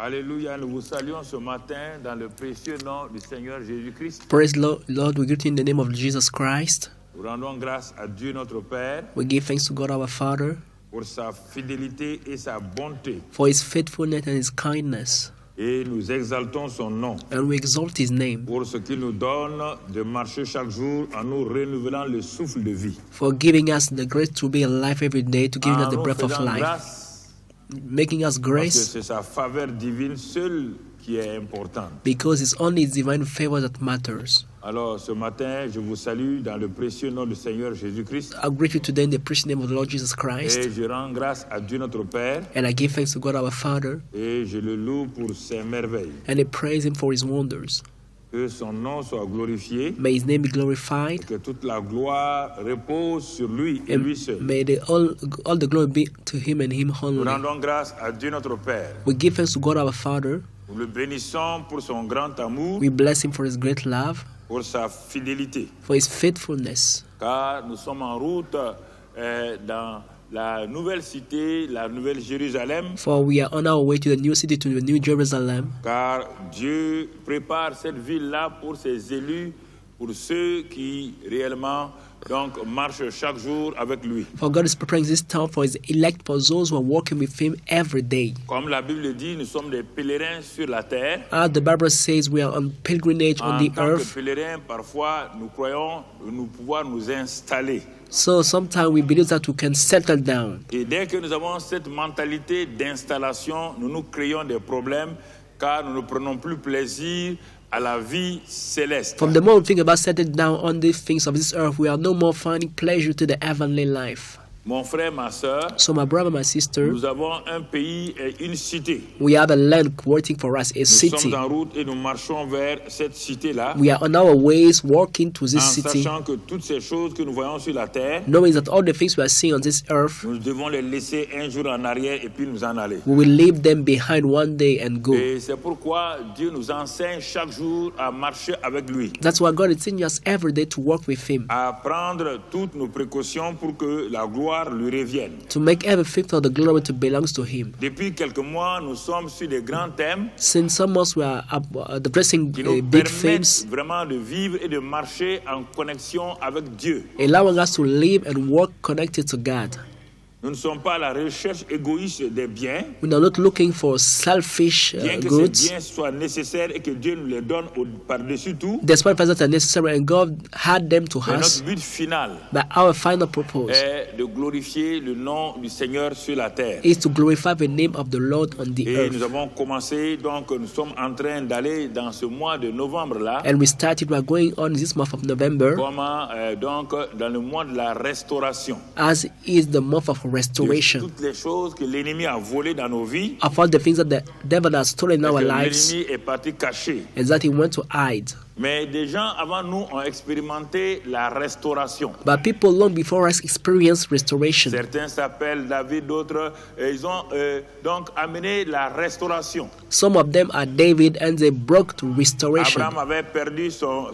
Alléluia, nous vous saluons ce matin dans le précieux nom du Seigneur Jésus-Christ. Praise Lord, we greet you in the name of Jesus Christ. Nous rendons grâce à Dieu notre Père We give thanks to God our Father pour sa fidélité et sa bonté. for His faithfulness and His kindness, Et nous exaltons son nom and we exalt His name pour ce qu'il nous donne de marcher chaque jour en nous renouvelant le souffle de vie. for giving us the grace to be alive every day, to giving En us the nous breath of faisant life, grâce making us parce que grace c'est sa faveur divine seule qui est importante. because it's only His divine favor that matters. Alors ce matin, je vous salue dans le précieux nom du Seigneur Jésus-Christ. I greet you today in the precious name of the Lord Jesus Christ, Et je rends grâce à Dieu notre Père and I give thanks to God our Father, et je le loue pour ses merveilles. and I praise Him for His wonders. Que son nom soit glorifié, May His name be glorified, que toute la gloire repose sur lui et and lui seul. may all the glory be to Him and Him Nous only. rendons grâce à Dieu notre Père. We give thanks to God our Father. Nous le bénissons pour son grand amour, We bless Him for His great love, pour sa fidélité. for His faithfulness. Car nous sommes en route dans la nouvelle cité, la nouvelle Jérusalem. For we are on our way to the new city, to the new Jerusalem. Car Dieu prépare cette ville-là pour ses élus, pour ceux qui réellement donc marchent chaque jour avec lui. For God is preparing this town for His elect, for those who are walking with Him every day. Comme la Bible dit, nous sommes des pèlerins sur la terre. As the Bible says, we are on pilgrimage on En the tant que earth. pèlerins, parfois, nous croyons nous pouvoir nous installer. So sometimes we believe that we can settle down. Et dès que nous avons cette mentalité d'installation, nous nous créons des problèmes car nous ne prenons plus plaisir à la vie céleste. From the moment we think about settling down on the things of this earth, we are no more finding pleasure to the heavenly life. Mon frère, ma soeur, So my brother, my sister, nous avons un pays et une cité. we have a land waiting for us, a Nous city. sommes en route et nous marchons vers cette cité-là We are on our ways walking to en this city, sachant que toutes ces choses que nous voyons sur la terre, knowing that all the things we are seeing on this earth, nous devons les laisser un jour en arrière et puis nous en aller. we will leave them behind one day and go. Et c'est pourquoi Dieu nous enseigne chaque jour à marcher avec lui, That's why God is teaching us every day to walk with Him, à prendre toutes nos précautions pour que la gloire lui revienne. to make everything for the glory to belongs to Him. Depuis quelques mois, nous sommes sur des grands thèmes Since some months we are addressing qui nous big permettent themes, vraiment de vivre et de marcher en connexion avec Dieu. allowing us to live and walk connected to God. Nous ne sommes pas à la recherche égoïste des biens, We are not looking for selfish bien que ces goods, biens soient nécessaires et que Dieu nous les donne par-dessus tout. despite the fact that are necessary and God had them to Mais us. notre but final But our final purpose est de glorifier le nom du Seigneur sur la terre. is to glorify the name of the Lord on the Et nous earth. avons commencé, donc nous sommes en train d'aller dans ce mois de novembre-là, And we are going on this month of November, comment donc dans le mois de la restauration. as is the month of De restoration. toutes les choses que l'ennemi a volées dans nos vies, Of all the things that the devil has stolen in et our que lives, l'ennemi est parti cacher. and that he went to hide. Mais des gens avant nous ont expérimenté la restauration. But people long before us experienced restoration. Certains s'appellent David, d'autres, ils ont donc amené la restauration. Some of them are David, and they broke to restoration. Abraham avait perdu son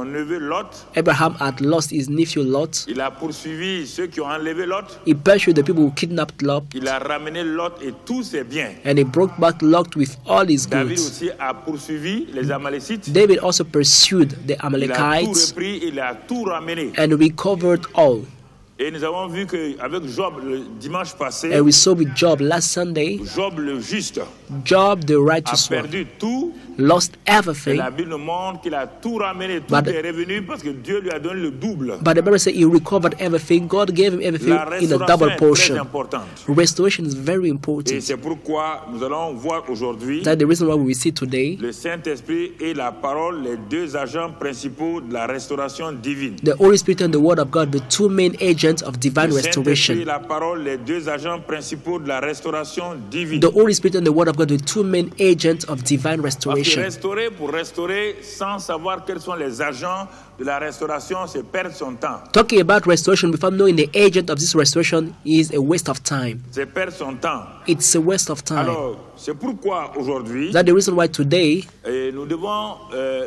neveu Lot. Abraham had lost his nephew Lot. Il a poursuivi ceux qui ont enlevé Lot. He pursued the people who kidnapped Lot, Il a ramené Lot et tous ses biens. and he broke back Lot with all his David goods. aussi a poursuivi les Amalécites. David also pursued the Il a tout Amalekites repris, il a tout ramené. and recovered all. Et nous avons vu qu'avec Job le dimanche passé, And we saw with Job last Sunday, Job le juste Job the a righteous one perdu tout. lost Et everything, la Bible nous montre qu'il a tout ramené, tout But- est revenu parce que Dieu lui a donné le double. but the Bible says he recovered everything. God gave him everything La in a restauration double est très portion. importante. Restoration is very Et important. c'est pourquoi nous allons voir aujourd'hui That's the reason why we see today le Saint-Esprit et la parole, les deux agents principaux de la restauration divine. the Holy Spirit and the Word of God, the two main agents of divine Le Saint-Esprit et restoration. la parole, les deux agents principaux de la restauration divine. The Holy Spirit and the Word of God, the two main agents of divine Parce que restoration. restaurer pour restaurer sans savoir quels sont les agents de la restauration, c'est perdre son temps. Talking about restoration without knowing the agent of this restoration is a waste of time. C'est perdre son temps. It's a waste of time. Alors, c'est pourquoi aujourd'hui, That's the reason why today nous devons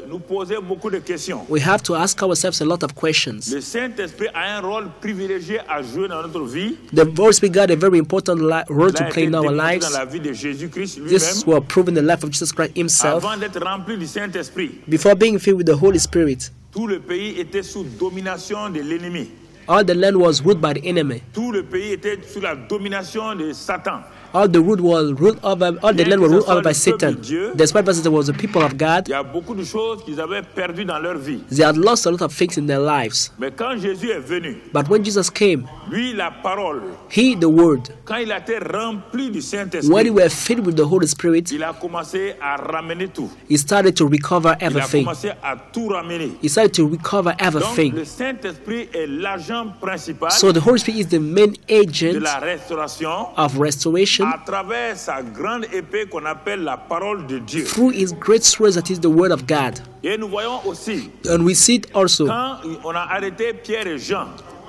nous poser beaucoup de questions. we have to ask ourselves a lot of questions. Le Saint-Esprit a un rôle privilégié à jouer dans notre vie. The Holy Spirit got a very important role Il to a play été in our démontré lives. dans la vie de Jésus-Christ This lui-même was proven in the life of Jesus Christ himself. avant d'être rempli du Saint-Esprit. Before being filled with the Holy Spirit, Tout le pays était sous domination de l'ennemi. all the land was ruled by the enemy. Tout le pays était sous la domination de Satan. All the land was ruled over by Satan. Despite that it was the people of God, Il y a beaucoup de choses qu'ils avaient perdues dans leur vie. they had lost a lot of things in their lives. Mais quand Jésus est venu, But when Jesus came, lui, la parole, he, the Word, quand il a été rempli du when Saint-Esprit, he were filled with the Holy Spirit, il a commencé à ramener tout. he started to recover Il a everything. commencé à tout ramener. He started to recover Donc, everything. le Saint-Esprit est l'agent principal So the Holy Spirit is the main de agent la restauration of restoration à travers sa grande épée qu'on appelle la parole de Dieu. through his great sword that is the Word of God. Et nous voyons aussi, And we see it also. quand on a arrêté Pierre et Jean,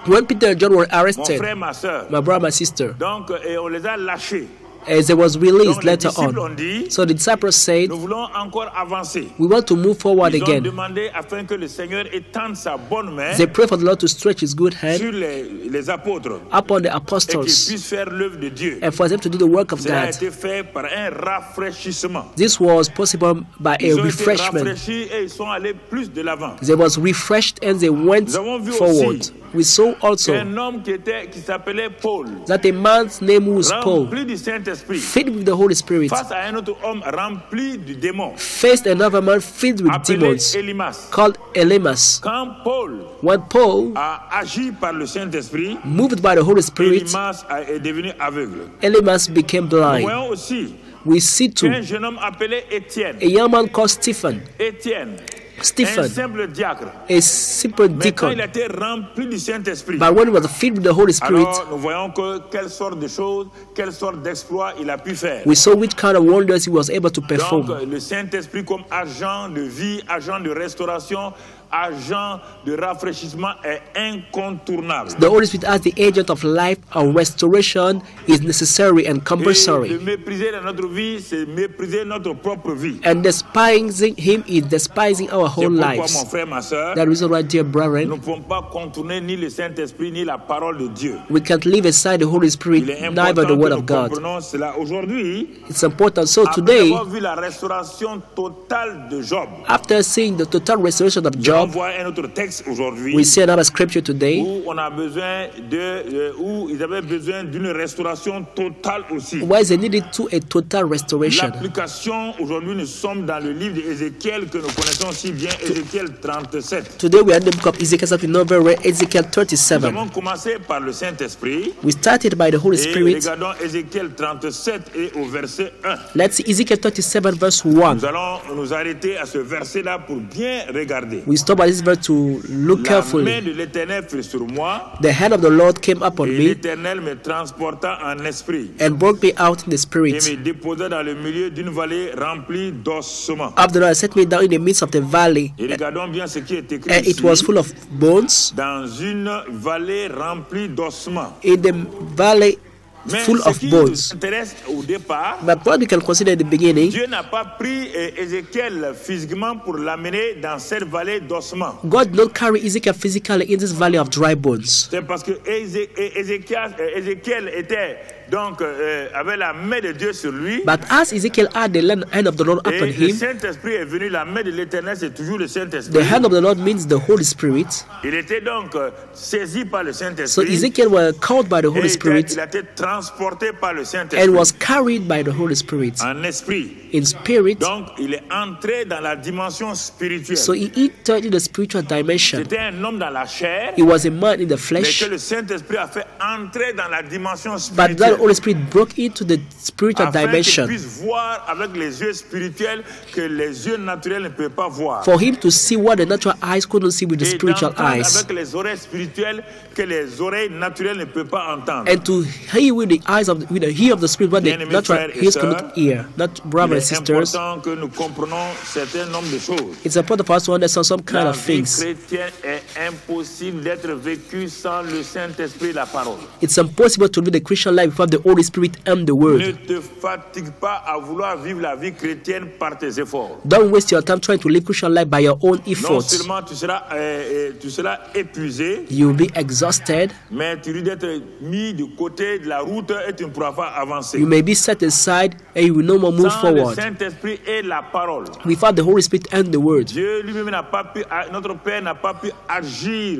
When Peter and John were mon arrested, frère, ma soeur, my brother, my sister, donc, et on les a lâchés. as they was Donc released les later disciples on. ont dit, So the disciples said, nous voulons encore avancer. we want to move forward Ils ont again. demandé afin que le Seigneur étende sa bonne main They pray for the Lord to stretch his good hand sur les apôtres upon the et qu'ils apostles puissent faire l'œuvre de Dieu. and for them to do the work of Cela a God. été fait par un rafraîchissement. This was possible by a Ils ont été refreshment. rafraîchis et ils sont allés plus de l'avant. They was refreshed and they went Nous avons vu forward. aussi We saw also Un homme qui s'appelait Paul, that a man's name was Paul, rempli du Saint-Esprit, filled with the Holy Spirit, face à un autre homme rempli du démon, faced another man filled with appelé demons Elimas. called Elymas. Quand Paul When Paul, a agi par le Saint-Esprit, moved by the Holy Spirit, Elimas est devenu aveugle. Elymas became Nous blind. voyons aussi We see too un jeune homme appelé Étienne. a young man called Stephen, Étienne, un Stephen, simple diacre. a simple Mais quand il deacon. a été rempli du Saint-Esprit, But when he was filled with the Holy Spirit, alors nous voyons quelle sorte de choses, quelle sorte d'exploits il a pu faire. we saw which kind of wonders he was able to Donc perform. le Saint-Esprit comme agent de vie, agent de restauration, agent de rafraîchissement est incontournable. The Holy Spirit as the agent of life and restoration is necessary and Et le compulsory. mépriser dans notre vie, c'est mépriser notre propre vie. And despising him is despising our C'est whole pourquoi, lives. mon frère, ma soeur, That reason why, dear nous brethren, ne pouvons pas contourner ni le Saint-Esprit ni la parole de Dieu. we can't leave aside the Holy Spirit, Il est neither important the Word que of nous God. comprenons cela. Aujourd'hui, It's important. So après today, avoir vu la restauration totale de Job, after seeing the total restoration of on Job, voit un autre texte aujourd'hui we see another scripture today où on a besoin où ils avaient besoin d'une restauration totale aussi. where they needed to a total restoration. L'application, aujourd'hui, nous sommes dans le livre d'Ézéchiel que nous connaissons si bien, Ézéchiel 37. Today we are in the book of Ezekiel, we know very well, Ezekiel Nous 37. avons commencé par le Saint-Esprit We started by the Holy et Spirit. regardons Ézéchiel 37 et au verset 1. Let's see Ezekiel 37 verse 1. Nous allons nous arrêter à ce verset-là pour bien regarder. We stop at this verse to look La main carefully. de l'Éternel fut sur moi The hand of the Lord came upon et me l'Éternel me transporta en esprit and brought me out in the et spirit. me déposa dans le milieu d'une vallée remplie d'ossements. After the Lord set me down in the midst of the valley, Et regardons bien ce qui est écrit and it ici. was full of bones. Dans une vallée remplie d'ossements. In the valley Mais full ce of qui nous bones. intéresse au départ, But what we can consider at the beginning, Dieu n'a pas pris Ézéchiel physiquement pour l'amener dans cette vallée d'ossements. God did not carry Ezekiel physically in this valley of dry bones. C'est parce que Ézéchiel était donc avait la main de Dieu sur lui. But as Ezekiel had the hand of the Lord Et upon le him, Saint-Esprit est venu, la main de l'Éternel, c'est toujours le the Saint-Esprit. hand of the Lord means the Holy Spirit. Il était donc saisi par le So Saint-Esprit. Ezekiel was called by the Holy Et Spirit il a été transporté par le and Saint-Esprit was carried by the Holy Spirit en esprit. in spirit. Donc, il est entré dans la dimension spirituelle. So he entered in the spiritual dimension. C'était un homme dans la chair, He was a man in the mais flesh, que le Saint-Esprit a fait entrer dans la dimension but that spirituelle. Holy Spirit broke into the spiritual afin qu'il dimension puisse voir avec les yeux spirituels que les yeux naturels ne peuvent pas voir. for him to see what the natural eyes couldn't see with the Et spiritual d'entendre eyes, avec les oreilles spirituelles que les oreilles naturelles ne peuvent pas entendre. and to hear with the eyes of with the ear of the spirit what the Bien-aimés natural frères et ears sœurs, cannot hear. Not Il brothers and est sisters. important que nous comprenions certain nombre de choses. It's important for us to understand some kind La of vie things. chrétienne est impossible d'être vécue sans le Saint-Esprit et la parole. It's impossible to live the Christian life without the Holy Spirit and the Ne Word. te fatigue pas à vouloir vivre la vie chrétienne par tes efforts. Don't waste your time trying to live Christian life by your own Non efforts. seulement tu seras épuisé, You'll be exhausted. mais tu risques d'être mis de côté de la route et tu ne pourras pas avancer. You may be set aside and you will no more move Sans le forward. Saint-Esprit et la parole, Without the Holy Spirit and the Word, Dieu lui-même n'a pas pu, notre Père n'a pas pu agir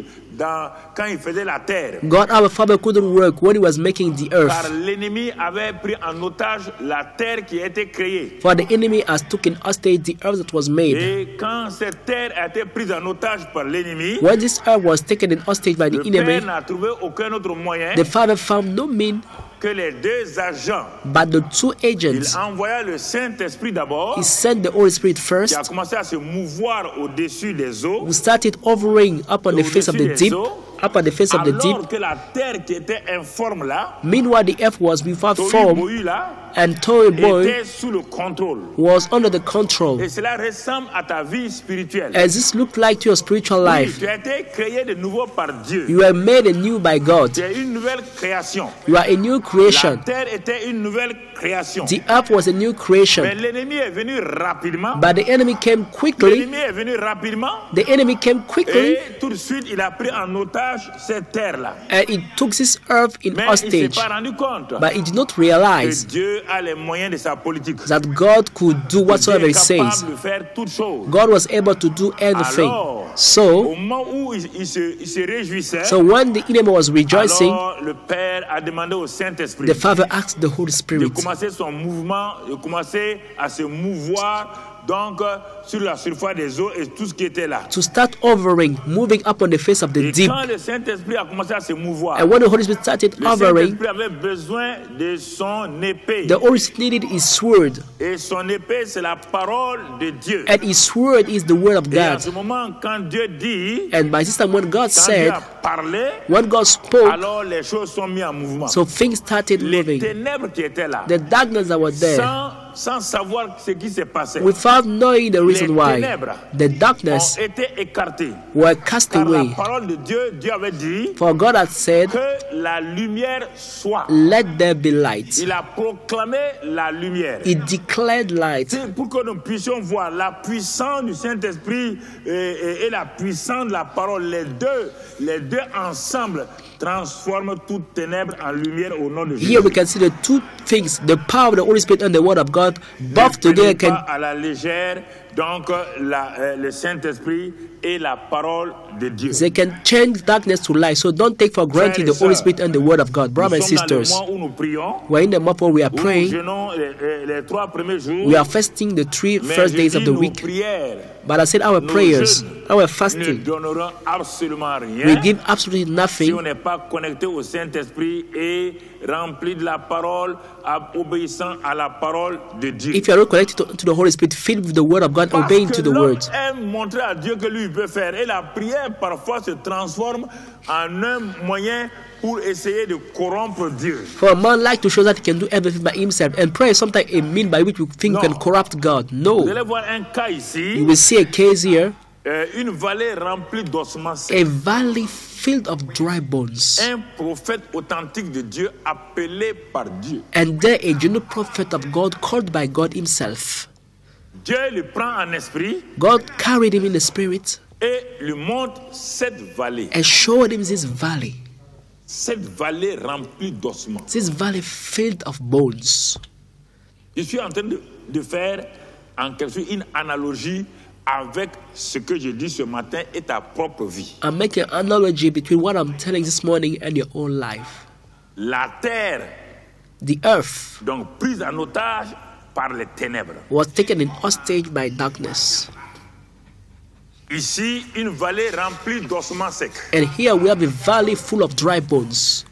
quand il faisait la terre. God our Father couldn't work when He was making the Car earth. l'ennemi avait pris en otage la terre qui a été créée. For the enemy has taken hostage the earth that was made. Et quand cette terre a été prise en otage par l'ennemi, When this earth was taken in hostage by the le Père enemy, n'a trouvé aucun autre moyen the Father found no mean que les deux agents. but the two Il agents. envoya le Saint-Esprit d'abord, He sent the Holy Spirit qui a first, commencé à se mouvoir au-dessus des eaux, who started hovering upon the face of the deep, upon the face of the deep. alors que la terre qui était informe là, Meanwhile, the earth was without Tohu form, Bohu là, and Toy Boy était sous le contrôle. was under the control. Et cela ressemble à ta vie spirituelle. As this looked like to your spiritual Oui, life, tu as été créé de nouveau par Dieu. you were made anew by God. Tu es une nouvelle création. You are a new La creation. terre était une nouvelle création. The earth was a new Mais creation, l'ennemi est venu rapidement. but the enemy came quickly. L'ennemi est venu rapidement. The enemy came quickly, Et tout de suite, il a pris en otage cette terre-là. and it took this earth in Mais il ne s'est hostage. pas rendu compte But he did not que realize Dieu a les moyens de sa politique. that God could do Dieu whatsoever est He says. capable de faire toutes choses. God was able to do anything. Alors, au So moment où il se réjouissait, when the enemy was rejoicing, alors le Père a demandé au Saint-Esprit the Father asked the Holy de Spirit commencer son mouvement, de commencer à se mouvoir donc sur la surface des eaux et tout ce qui était là. to start hovering, moving up on the face of the Et deep. quand le Saint-Esprit a commencé à se mouvoir, And when the Holy Spirit started le hovering, Saint-Esprit avait besoin de son épée. the Holy Spirit needed His sword, Et son épée, c'est la parole de Dieu. and His sword is the word of Et à God. ce moment, quand Dieu dit, And by this time, when God quand Dieu said, a parlé, when God spoke, alors les choses sont mises en mouvement. so things started Les moving. ténèbres qui étaient là, The darkness that were there, sans savoir ce qui s'est passé, without knowing the reason why, the ont darkness été écartées. were cast Car la away. parole de Dieu, Dieu avait dit For God had said, que la lumière soit. let there be light. Il a proclamé la lumière. He declared light. C'est pour que nous puissions voir la puissance du Saint-Esprit et la puissance de la parole. Les deux ensemble transforment toute ténèbre en lumière au nom de Jésus. Here we can see the two things, the power of the Holy Spirit and the word of God, both Ne together prenez can pas à la légère donc le Saint-Esprit et la parole de Dieu. they can change darkness to light. So don't take for granted the Holy Spirit and the word of God. Nous Brothers and sommes dans le sisters, mois où nous prions, we're in the month where we are où nous praying. jeûnons les 3 premiers jours. We are fasting the 3 Mais first je days of dis the nos week. prières, But I said our nos prayers, jeûnes our ne fasting, donneront absolument we rien give absolutely si nothing on n'est pas connecté au Saint-Esprit et rempli de la parole, obéissant à la parole de Dieu. if you are not connected to the Holy Spirit, filled with the word of God, Parce obeying que to the l'homme word. aime montrer à Dieu que lui il peut faire. Et la prière parfois se transforme en un moyen pour essayer de corrompre Dieu. For a man like to show that he can do everything by himself, and prayer is sometimes a mean by which we think we can corrupt God. Vous No. allez voir un cas You ici, will see a case here, une vallée remplie d'ossements secs. a valley filled of dry bones. Un prophète authentique de Dieu appelé par Dieu. And there a genuine prophet of God called by God himself. Dieu le prend en esprit God carried him in the spirit et lui montre cette vallée. and showed him this valley. Cette vallée remplie d'ossements. This valley filled of bones. Je suis en train de faire en quelque sorte une analogie avec ce que je dis ce matin et ta propre vie. I'm making an analogy between what I'm telling this morning and your own life. La terre, The earth donc prise en otage par les ténèbres. was taken in hostage by darkness. Ici, une vallée remplie d'ossements secs. And here we have a valley full of dry bones.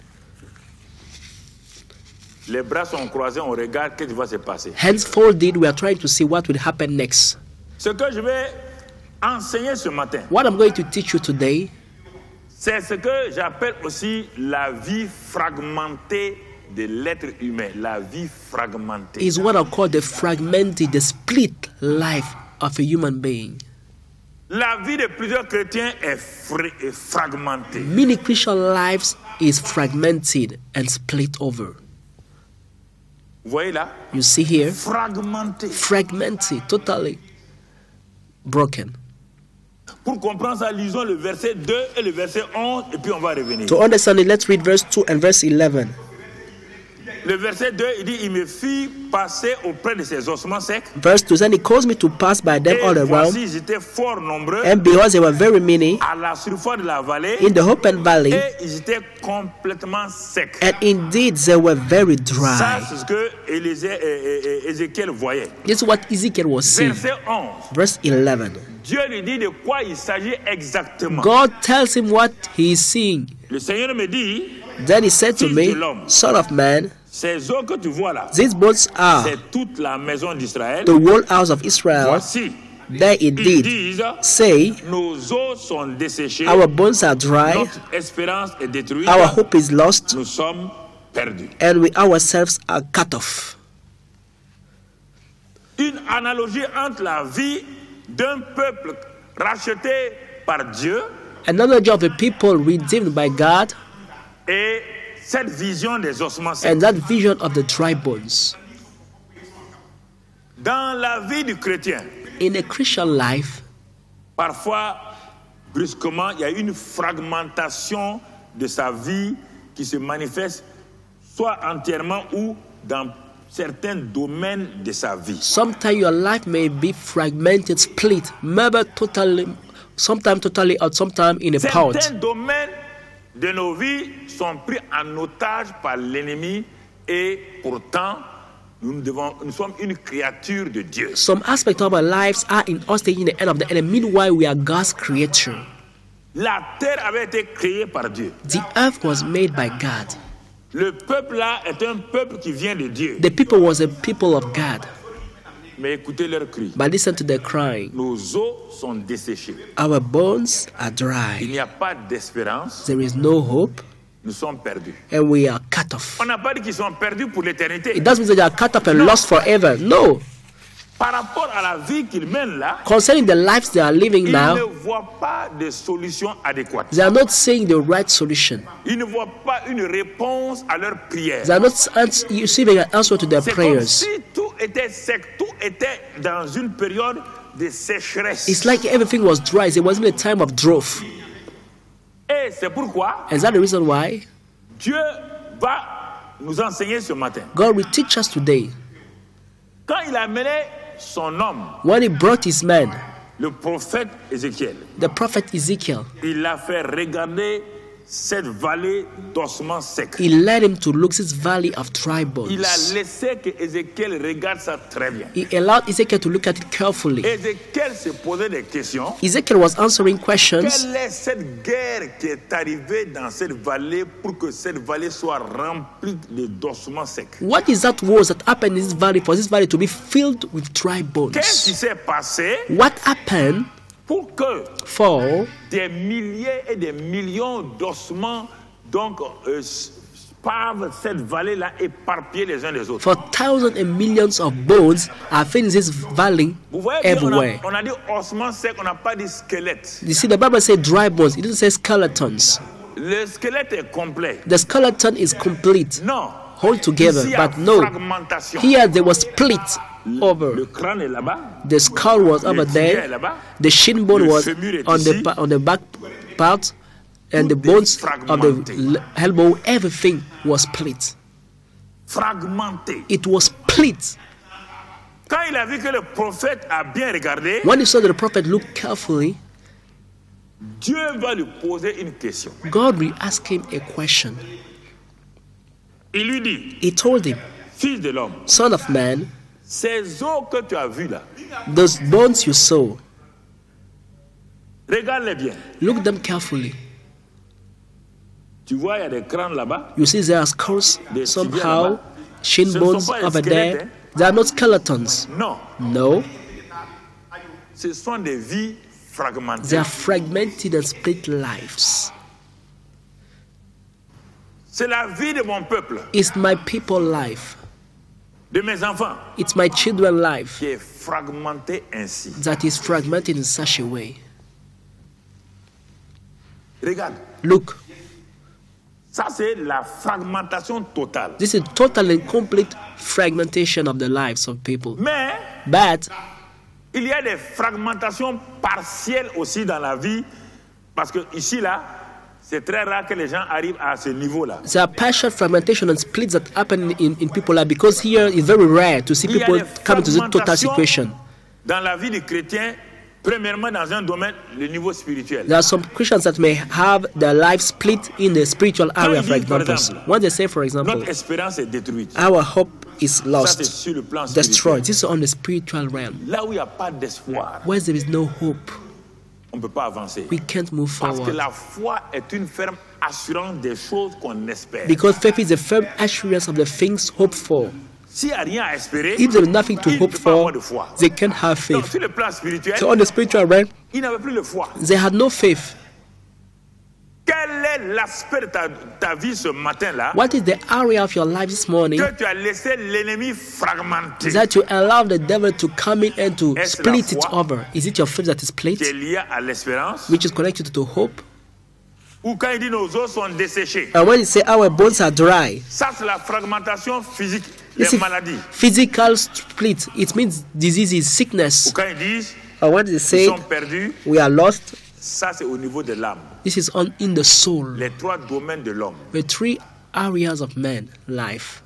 Les bras sont croisés, on regarde qu'est-ce qui va se passer. Hands folded, we are trying to see what will happen next. Ce que je vais enseigner ce matin, What I'm going to teach you today c'est ce que j'appelle aussi la vie fragmentée de l'être humain. La vie fragmentée. is what I call the fragmented, the split life of a human being. La vie de plusieurs chrétiens est fragmentée. Many Christian lives is fragmented and split over. Vous voyez là? You see here, Fragmentée. fragmented, totally broken. Pour comprendre ça, lisons le verset 2 et le verset 11 et puis on va revenir. To understand it, let's read verse 2 and verse 11. Le verset 2, il dit, il me fit passer auprès de ces ossements secs. Verse 2, and he caused me to pass by them Et all around, voici, ils étaient fort nombreux and behold, they were very many à la surface de la vallée in the open valley, et ils étaient complètement secs. and indeed they were very Ça, dry. c'est ce que Ézéchiel voyait. This is what Ezekiel was seeing. Verset 11. Verse 11. Dieu lui dit de quoi il s'agit exactement. God tells him what he is seeing. Le Seigneur me dit, Then he said to me, Son of man, ces eaux que tu vois là, these bones are c'est toute la maison d'Israël. the whole house of Israel. Voici, They ils indeed disent, say, nos eaux sont desséchées, our bones are dry, notre espérance est détruite, our hope is lost, nous sommes perdus. and we ourselves are cut off. Une analogie entre la vie d'un peuple racheté par Dieu Another of the people redeemed by God, et cette vision des ossements secs. and that vision of the dry bones. Dans la vie du chrétien, In a Christian life, parfois, brusquement, il y a une fragmentation de sa vie qui se manifeste soit entièrement ou dans certains domaines de sa vie. sometimes your life may be fragmented, split, maybe totally, sometimes totally, or sometimes in a part. Certains domaines de nos vies sont pris en otage par l'ennemi et pourtant, nous sommes une créature de Dieu. Some aspects of our lives are in hostage in the hand of the enemy. Meanwhile, we are God's creature. La terre avait été créée par Dieu. The earth was made by God. Le peuple là est un peuple qui vient de Dieu. The people was a people of God. Mais écoutez leur cri. But listen to their crying. Nos os sont desséchés. Our bones are Il dry. n'y a pas d'espérance. There is no hope, Nous sommes perdus. and we are cut off. On n'a pas dit qu'ils sont perdus pour l'éternité. It doesn't mean that they are cut off and lost forever. No. Par rapport à la vie qu'ils mènent là, Concerning the lives they are living ils now, ne voient pas de solution adéquate. they are not seeing the right solution. Ils ne voient pas une réponse à leurs prières. They are not receiving an answer to their C'est comme prayers. si tout était sec, tout était dans une période de sécheresse. It's like everything was dry. It wasn't a time of drought. Et c'est pourquoi Is that the reason why Dieu va nous enseigner ce matin. God will teach us today? Quand il a amené son homme, When he brought his man, le prophète Ézéchiel, the prophet Ezekiel, il l'a fait regarder cette vallée d'ossements secs. he led him to look this valley of dry Il a bones. laissé que Ézéchiel regarde ça très bien. He allowed Ezekiel to look at it carefully. Ézéchiel se posait des questions. Ezekiel was answering questions. Quelle est cette guerre qui est arrivée dans cette vallée pour que cette vallée soit remplie d'ossements secs? What is that was that happened in this valley for this valley to be filled with dry Qu'est-ce qui bones? s'est passé What happened pour que for des milliers et des millions d'ossements donc pavent cette vallée-là éparpillés les uns les autres? for thousands and millions of bones are filled in this valley Vous voyez bien, everywhere? on a dit ossements secs, on n'a pas dit squelette. You see, the Bible says dry bones. It doesn't say skeletons. Le squelette est complet. The skeleton is complete, Non. hold together, Ici, il y a but no. fragmentation. Here they were split Le over. crâne est là-bas. The skull was over Le tibia est there. là-bas. The shin bone Le was fémur est on ici. the back part, and the Tout est bones of fragmenté. the elbow. Everything was split. Fragmenté. It was split. Quand il a vu que le prophète a bien regardé, When he saw that the prophet looked carefully, Dieu va lui poser une question. God will ask him a question. Il lui dit, He told him, fils de l'homme, "Son of man, ces os que tu as vus là, those bones you saw, regarde-les bien. look them carefully. Tu vois, il y a des crânes là-bas, You see there are skulls des tibias somehow, là-bas, shin bones pas over des there. squelettes, They are not skeletons. Non. No, Ce sont des vies fragmentées. they are fragmented and split lives. C'est la vie de mon peuple, It's my people life. de mes enfants, It's my children life qui est fragmentée ainsi. that is fragmented in such a way. Regarde, Look, ça c'est la fragmentation totale. this is total and complete fragmentation of the lives of people. Mais But il y a des fragmentations partielles aussi dans la vie, parce que ici, là, c'est très rare que les gens arrivent à ce niveau-là. there are partial fragmentation and splits that happen in people life, because here it's very rare to see Il y a people des come to the total fragmentations situation. dans la vie du chrétien, premièrement dans un domaine, le niveau spirituel. There are some Christians that may have their life split in the spiritual area, for ils disent, par example. exemple, When they say, for example, Notre espérance est détruite. our hope is Ça, c'est lost, sur le plan destroyed. spirituel. This is on the spiritual realm. Là où il n'y a pas d'espoir, Where there is no hope, on ne peut pas avancer. we can't move Parce que forward. la foi est une ferme assurance des choses qu'on espère. Because faith is a firm assurance of the things hoped for. S'il n'y a rien à espérer, If there is nothing to il ne hope peut pas avoir for, de foi. they can't have Donc, faith. sur le plan spirituel, So on the spiritual realm, il n'avait plus de foi. they had no faith. Quel est l'aspect de ta vie ce matin-là What is the area of your life this morning que tu as laissé l'ennemi fragmenter, that you allow the devil to come in and to Est-ce split la it foi? over? Is it your faith that is split, qui est lié à l'espérance, which is connected to hope? ou quand il dit nos os sont desséchés? And when you say our bones are dry, Ça, c'est la fragmentation physique, it's les a maladies. physical split. It means diseases, Ou sickness. quand ils disent And when they ils say sont perdus, we are lost, ça, c'est au niveau de l'âme. this is in the soul. Les trois domaines de l'homme. The three areas of man life.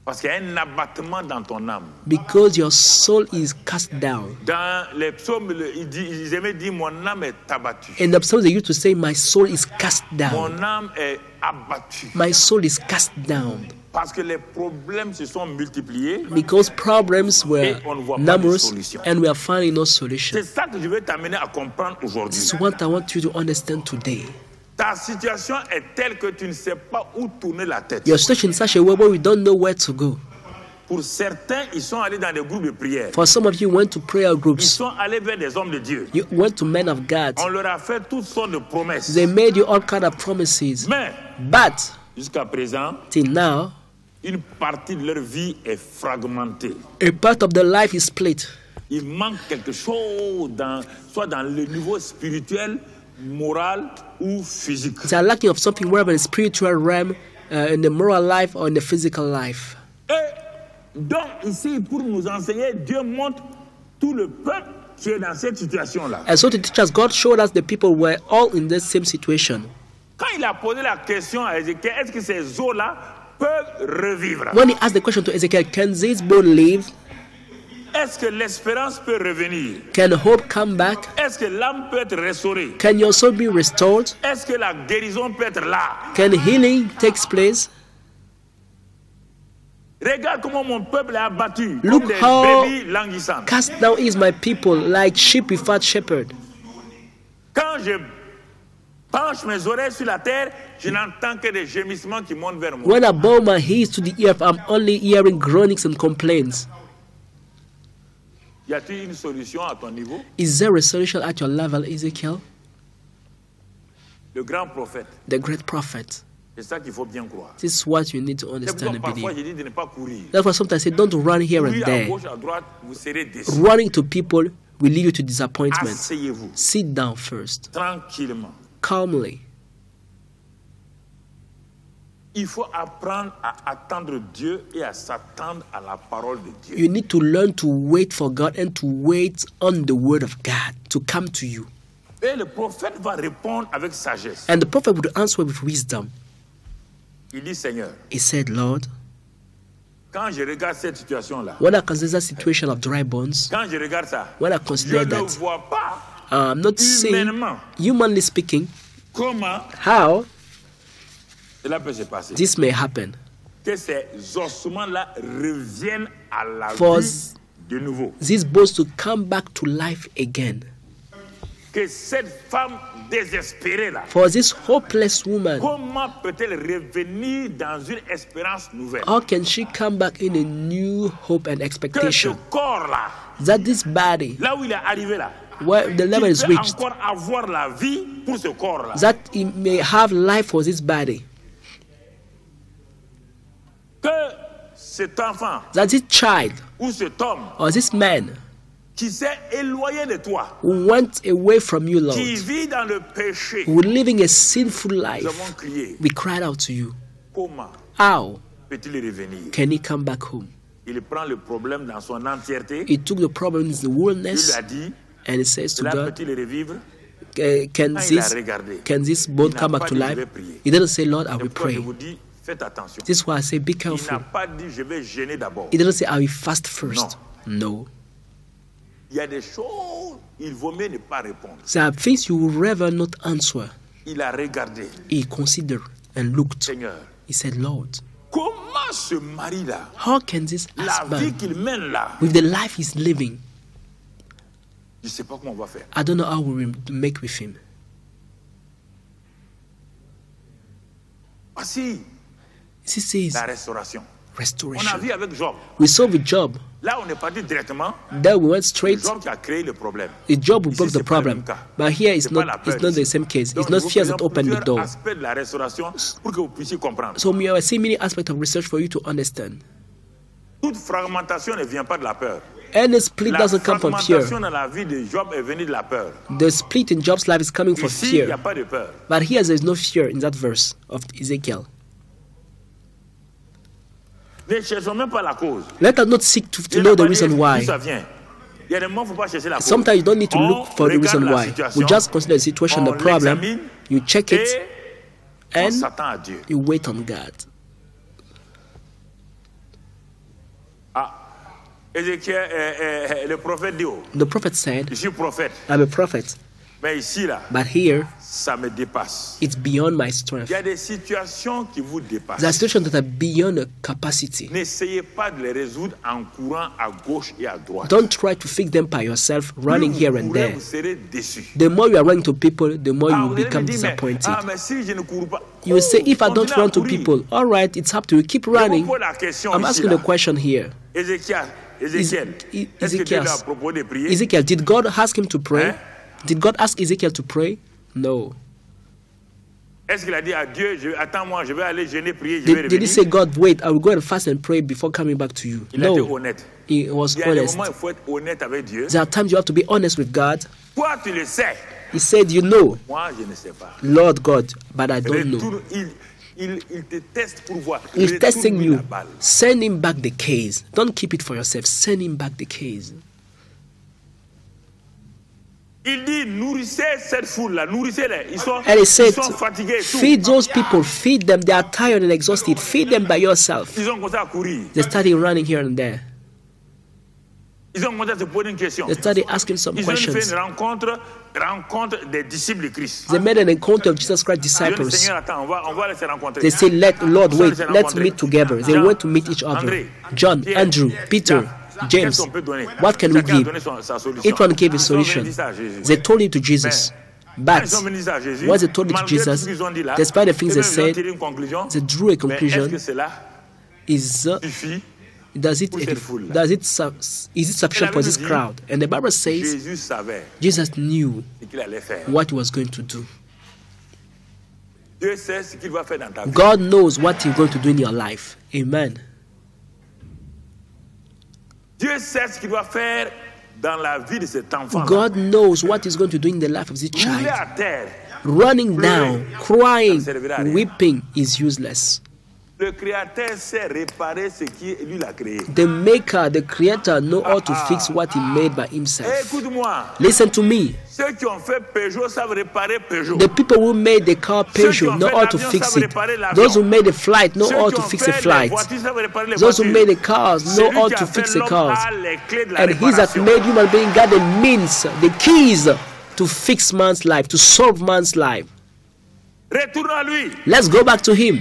Parce qu'il y a un abattement dans ton âme. Because your soul is cast down. Dans les psaumes, ils aimaient dire mon âme est abattue. In the psalms, they used to say, my soul is cast down. Mon âme est abattue. My soul is cast down. Parce que les problèmes se sont multipliés. Because problems were Et on ne voit pas de numerous solution. and we are finding no solution. C'est ça que je veux t'amener à comprendre aujourd'hui. This is what I want you to understand today. Ta situation est telle que tu ne sais pas où tourner la tête. Your situation is such a way where we don't know where to go. Pour certains, ils sont allés dans des groupes de prière. For some of you, went to prayer Ils groups. sont allés vers des hommes de Dieu. You went to men of God. On leur a fait toutes sortes de promesses. They made you all kind of promises. Mais But jusqu'à présent, till now, une partie de leur vie est fragmentée. a part of their life is split. Il manque quelque chose, soit dans le niveau spirituel, moral ou physique. They are lacking of something, whether in the spiritual realm, in the moral life, or in the physical life. Et donc ici, pour nous enseigner, Dieu montre tout le peuple qui est dans cette situation-là. And so to teach us, God showed us the people were all in the same situation. Quand il a posé la question à Ézéchiel, est-ce que ces eaux-là peuvent revivre? When he asked the question to Ezekiel, can these bones live? Est-ce que l'espérance peut revenir? Can hope come back? Est-ce que l'âme peut être restaurée? Can your soul be restored? Est-ce que la guérison peut être là? Can healing take place? Regarde comment mon peuple est abattu, Look comme des how brebis languissantes. cast down is my people like sheep without shepherd. Quand je penche mes oreilles sur la terre, je n'entends que des gémissements qui montent vers moi. When I bow my ears to the earth, I'm only hearing groanings and complaints. Y a-t-il une solution à ton niveau? Is there a solution at your level, Ezekiel? Le grand prophète, The great prophet. c'est ça qu'il faut bien croire. This is what you need to C'est understand and pourquoi parfois believe. je dis de ne pas courir. That's why sometimes I say, don't run here and Courir à there. gauche, à droite, vous serez déçus. Running to people will lead you to disappointment. Asseyez-vous Sit down first, tranquillement. calmly. Il faut apprendre à attendre Dieu et à s'attendre à la parole de Dieu. You need to learn to wait for God and to wait on the word of God to come to you. Et le prophète va répondre avec sagesse. And the prophet would answer with wisdom. Il dit, Seigneur, He said, Lord, quand je regarde cette situation-là, when I consider the situation of dry bones, quand je regarde ça, when I je consider ne that, vois pas I'm not seeing, humainement humanly speaking, comment how cela peut se passer. this may happen. Que ces ossements-là reviennent à la For vie de nouveau. these bones to come back to life again. que cette femme désespérée là, For this hopeless woman, comment peut-elle revenir dans une espérance nouvelle? how can she come back in a new hope and Que ce expectation? corps là, That this body, là où il est arrivé là, where the level is qu'il peut reached, encore avoir la vie pour ce corps là. that he may have life for this body. Que cet enfant That this child ou cet homme or this man qui s'est éloigné de toi, who went away from you, Lord, qui vit dans le péché, who living a sinful nous life, avons crié, we cried out to you. comment How peut-il revenir? can he come back home? Il prend le problème dans son entièreté. He took the problem in the Il wilderness lui a dit, and he says to cela God, peut-il revivre? can Quand il a this regardé, can this boat come back to life? He didn't say, Lord, I will c'est pourquoi pray. je vous dis, faites attention. This is why I say, be Il n'a careful. pas dit, je vais gêner d'abord. He didn't say, I will fast first. No. Il y a des choses, il vaut mieux ne pas répondre. There are things you would rather not answer. Il a regardé, He considered and looked. Seigneur, He said, Lord, comment ce mari-là, how can this la vie husband, qu'il mène là, with the life he's living, je ne sais pas comment on va faire. I don't know how we will make with him. Voici He says, la restauration. On a restoration. vu avec Job. We saw with Job. Là, on est parti directement. There we went straight. Job qui a créé le problème. It's Job who Ici, broke c'est the pas le problem. même cas. But here C'est pas la peur it's not the ici. same case. Donc, It's not je vous fears that présente open the plusieurs door. aspects de la restauration pour que vous puissiez comprendre. So we are seeing many aspects of research for you to understand. Toute fragmentation ne vient pas de la peur. Any split La doesn't come from fear. fragmentation dans la vie de Job est venue de la peur. The split in Job's life is coming from Ici, il n'y a fear. pas de peur. But here there is no fear in that verse of Ezekiel. Ne cherchons même pas la cause. Let us not seek to Dieu know n'a the pas dit reason d'où why. ça vient. Il y a des moments où il ne faut pas chercher la cause. Sometimes you don't need to On look for the regarde reason la why. situation, We just consider the situation, the on problem. l'examine, You check it et on and s'attend à Dieu. you wait on God. Ah, Ézéchiel, le prophète dit, oh, The prophet said, je suis prophète, I'm a prophet, mais ici, là, but here ça me dépasse. it's beyond my strength. Il y a des situations qui vous dépassent. There are situations that are beyond your capacity. N'essayez pas de les résoudre en courant à gauche et à droite. Don't try to fix them by yourself, running Plus here vous and courez, there. vous serez déçus. The more you are running to people, the more you Ah, will vous allez become me dire, disappointed. mais si je ne cours pas. You will say, if I don't Continuez à run to courir. people, all right, it's up to you. Keep Je vous running. pose la question I'm ici, asking là. a question here. Ézéchiel, est-ce que Dieu lui a proposé de prier? Ezekiel, did God ask him to pray? Hein? Did God ask Ezekiel to pray? No. Est-ce qu'il a dit à Dieu, attends-moi, je vais aller jeûner, prier, je vais Did he revenir? say, God, wait, I will go and fast and pray before coming back to you? Il a été No. honnête. He was Il y a des honest. moments où il faut être honnête avec Dieu. There are times you have to be honest with God. Toi, tu le sais. He said, you know, Moi, je ne sais pas. Lord God, but I don't know. Retourne, il te teste pour voir. He's testing Retourne-lui you. la balle. Send him back the case. Don't keep it for yourself. Send him back the case. Il dit, nourrissez cette foule-là, nourrissez-les. Ils sont And he said, fatigués. Tout. feed those people, feed them. They are tired and exhausted. Feed them by yourself. Ils ont commencé à courir. They started running here and there. Ils ont commencé à se poser une question. They started asking some Ils ont fait questions. une rencontre des disciples de Christ. They made an encounter of Jesus Christ Ils ont dit, disciples. Seigneur, attends, on va les rencontrer. They said, Lord, Ils ont wait, laissé let's rencontrer. meet together. They Jean, went to meet each other. André, John, Pierre, Andrew, Peter, Jacques. James. Qu'est-ce qu'on peut donner? What can we Chacun a give? donné sa solution. Each one gave a Ils ont solution. dit ça à Jésus. They told it to Jesus. Quand But ils ont mené ça à Jésus, once they told it to malgré tout Jesus, ce qu'ils ont dit là, despite the things they eux-mêmes, ils ont said, tiré une conclusion. they drew a Mais conclusion. est-ce que cela Is suffit? does it Pour cette foule-là. does it is it sufficient for this Bible dit, crowd? And the Bible says Jésus savait Jesus knew ce qu'il allait faire. what he was going to do. Dieu sait ce qu'il va faire dans ta vie. God knows what he's going to do in your life. Amen. Dieu sait ce qu'il va faire dans la vie de cet enfant. God knows what he's going to do in the life of this Rouler child. à terre. Running down, crying, Ça ne servira à rien. weeping is useless. Le Créateur sait réparer ce qui lui l'a créé. The maker, the creator, know how to fix what he made by himself. Écoute-moi, Listen to me. ceux qui ont fait Peugeot savent réparer Peugeot. The people who made the car Peugeot know how to fix it. Those who made the flight know Ceux how qui to ont fix fait a les flight. voitures savent réparer les Those who voitures. made the cars know Celui how qui to a fait fix the l'homme cars. a les clés de la And he that réparation. made human being got the means, the keys to fix man's life, to solve man's life. Retourne à lui. Let's go back to him.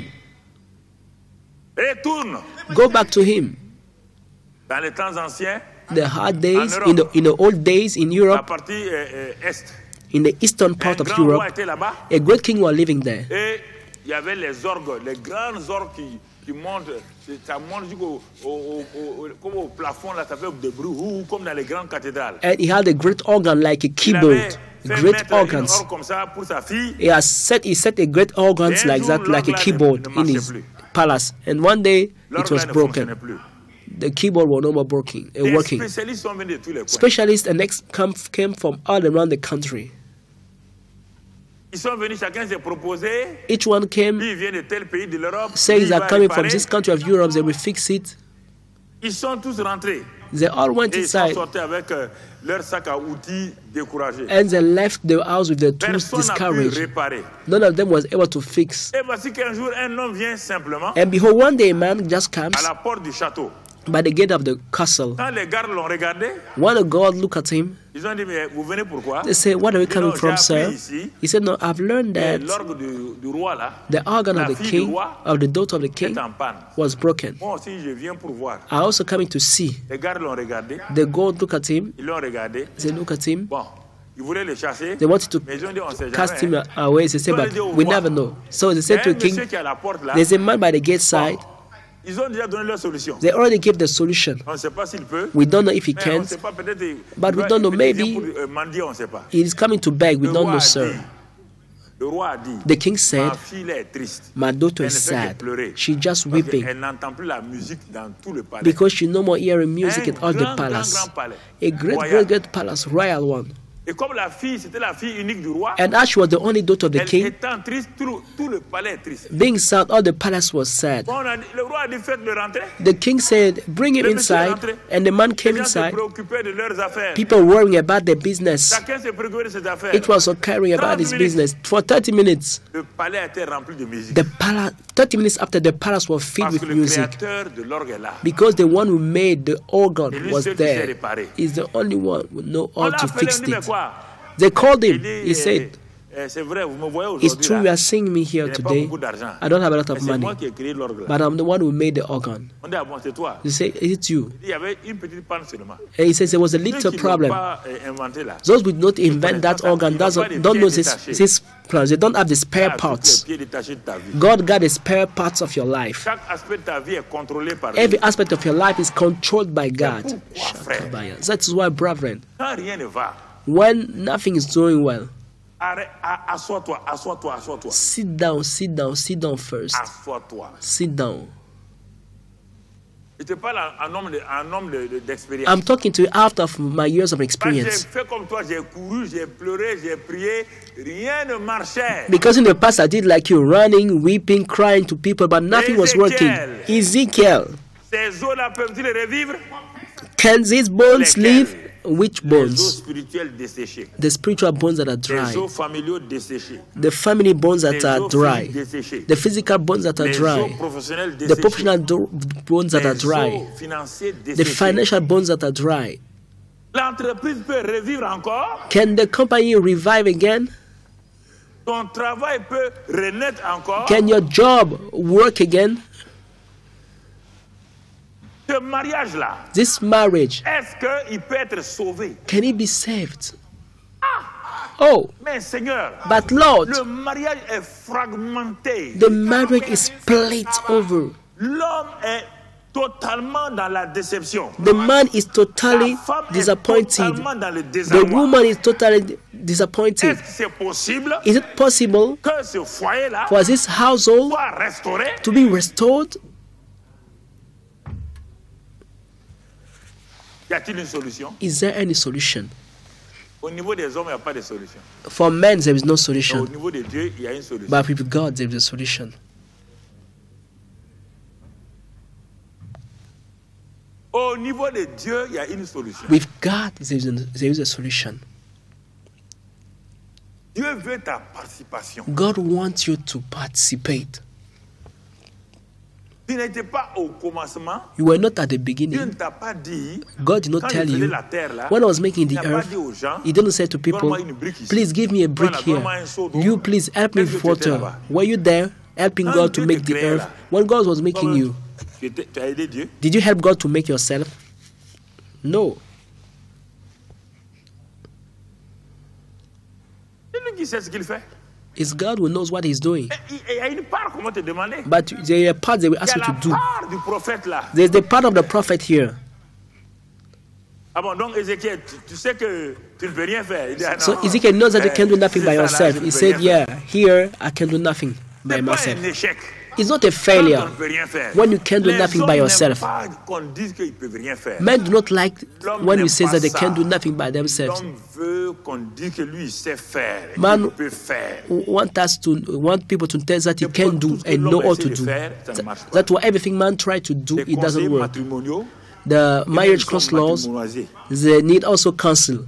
Retourne. Go back to him. Dans les temps anciens, The hard days, in the old days in la Europe, partie est, in the eastern Un part of grand roi Europe. était là-bas. A great king was living there. Et il y avait les orgues, les grands orgues qui montent. Ça monte comme au plafond, là, ça fait des bruits, comme dans les grandes cathédrales. And he had a great organ like a Il avait keyboard. fait Great mettre une organs. orgue comme ça pour sa fille. He set a great organs like that, like a keyboard in his palace. And one day it L'orgue was là ne fonctionnait broken. plus. The keyboard was no more working. Les Working. spécialistes sont venus de tous les coins. Specialists and came from all around the country. Ils sont venus, chacun s'est proposé. Each one came, Lui, il vient de tel pays de l'Europe. says Lui, il they're va coming from réparer. this country of Europe. They will fix it. Ils sont tous rentrés. They all went Et ils sont inside sortis avec leur sac à outils découragés. and they left the house with their tools Personne n'a pu discouraged. réparer. None of them was able to fix. Et voici qu'un jour, un homme vient simplement And behold, one day a man just comes à la porte du château. by the gate of the castle. Quand les gardes l'ont regardé, When the guard looked at him, ils ont dit, mais vous venez pourquoi? they said, "Where are you Il dit, coming non, from, j'ai sir?" appris ici, He said, "No, I've learned et that l'orgue du roi là the organ la of the fille king, du roi of the daughter of the king, est en panne. was broken. Moi aussi, je viens pour voir. I also coming to see." Les gardes l'ont regardé, The guard looked at him. ils l'ont regardé. They look at him. Bon, ils voulaient le chasser, They wanted to mais ils ont dit, on sait cast jamais. him away. They said, "But we never know." So they Il y a said to un the king, monsieur qui est à la porte là. "There's a man by the gate side." Ils ont déjà donné leur solution. They already gave the solution. On ne sait pas s'il peut. We don't know if he Mais on ne can. sait pas, peut-être. But we don't know, il vient maybe- pour mendier, on ne sait pas. He is coming to beg. We Le don't roi know, a sir. dit- Le roi a dit, The king said, ma fille là est triste. "My daughter Elle is ne fait que sad. pleurer. She's just Parce weeping qu'elle n'entend plus la musique dans tout le palais. because she no more hearing music Un at all the grand, palace. grand palais. A great, Royal. great, great palace, royal one. Et comme la fille, c'était la fille unique du roi, And as she was the only daughter of the elle king, étant triste, tout le palais est triste. being sad, all the palace was sad. Bon, le roi a dit, faites-le rentrer. The king said, "Bring him Le monsieur est inside," rentré. and the man Les came gens se inside. préoccupaient de leurs affaires. People worrying about their business. Chacun se préoccupait de ses affaires. It was caring about his 30 minutes. business for 30 minutes. Le palais a été rempli de musique. The palace, 30 minutes after, the palace was filled Parce with que le music créateur de l'orgue est là. because the one who made the Et organ lui was seul qui sait there. réparer. He's the only one who know On how l'a to appelé, fix on dit, mais it. quoi? They called Il him. dit, He said, c'est vrai, vous me voyez "It's aujourd'hui true, you là. are seeing me Je here n'ai pas today. beaucoup d'argent. I don't have a lot Mais of c'est money, moi qui ai créé l'orgue là. but I'm the one who made the organ." On dit, ah bon, c'est toi. They say, "Is it you?" Il y avait une petite panne seulement. And he says there was a Ceux little qui n'ont problem. pas inventé là. Those who did not invent that organ don't know this plans. They don't have the spare Ah, tous parts. les pieds détachés de ta vie. God got the spare parts of your life. Chaque aspect de ta vie est contrôlé par lui. Every aspect of your life is controlled by God. pourquoi, frère? Shakabaya. That is why, brethren, Quand rien ne va, when nothing is doing well, assois-toi, assois-toi, assois-toi. sit down, sit down, sit down first. Assois-toi. Sit down. Je te parle en homme d'expérience. I'm talking to you out of my years of Quand j'ai experience. fait comme toi, j'ai couru, j'ai pleuré, j'ai prié, rien ne marchait. Because in the past I did like you, running, weeping, crying to people, but nothing was working. Ezekiel, Ces eaux-là peuvent-ils revivre? can these bones live? Which Les eaux bones? spirituelles desséchées. The spiritual bones that are dry. Les eaux familiaux desséchées. The family bones that Les are eaux dry. physiques desséchées. The physical bones that are Les eaux dry. professionnelles The desséchées. professional bones that are Les dry. eaux financières The desséchées. financial bones that are dry. L'entreprise peut revivre encore. Can the company revive again? Ton travail peut renaître encore. Can your job work again? Ce mariage-là, This marriage, est-ce qu'il peut être sauvé? can it be saved? Oh, Mais Seigneur, but Lord, le mariage est fragmenté. the marriage is split over. L'homme est totalement dans la déception. The man is totally La femme est disappointed. totalement dans le The désarroi. woman is totally disappointed. Est-ce que c'est possible Is it possible que ce foyer-là for this household soit restauré? to be restored? Y a-t-il une solution? Is there any solution? Au niveau des hommes, il n'y a pas de solution. For men, there is no Mais au solution. niveau de Dieu, il y a une solution. But with God, there is a solution. Au niveau de Dieu, il y a une solution. With God, there is a solution. Dieu veut ta participation. God wants you to participate. Tu n'étais pas au commencement. You were not at the Dieu ne beginning. t'a pas dit. God did not Quand tell il faisait you. la terre là, When I was making il the n'a pas earth, dit aux gens, He didn't say to people, donne-moi une brique ici. please give me a brick Voilà, here. donne-moi un seau d'eau. You please help me Est-ce with que tu étais water. là-bas? Were you there helping Quand God to Dieu make te the créait earth? là, When God was making you, Tu as aidé Dieu? did you help God to make yourself? No. qui sait ce qu'il fait. It's God who knows what He's doing. Il y a une part qu'on va te demander. But there are parts they will Il y ask a you la to do. part du prophète là. There's the part of the prophet here. Ah bon, donc Ézéchiel, tu sais que tu ne peux rien faire. Il dit, ah, non, So Ezekiel knows that you can do nothing by c'est ça, là, yourself. je ne He peux said, rien yeah, here I can do nothing by C'est pas myself. un échec. It's not a Quand failure on ne peut rien faire. when you can do Les nothing hommes by n'aiment yourself. pas qu'on dise qu'ils ne peuvent rien faire. Men do not like L'homme when you n'aime say pas that they ça. can do nothing by themselves. L'homme veut qu'on dise que lui il sait faire, et Man qu'il peut faire. Want people to tell us that he Et can pour do tout ce que and know l'homme how essaie to de do. faire, ça ne marche pas. That's why everything man try to do, Les it doesn't conseillers work. matrimoniaux, The marriage ils sont counselors, matrimonialisés. they need also counsel.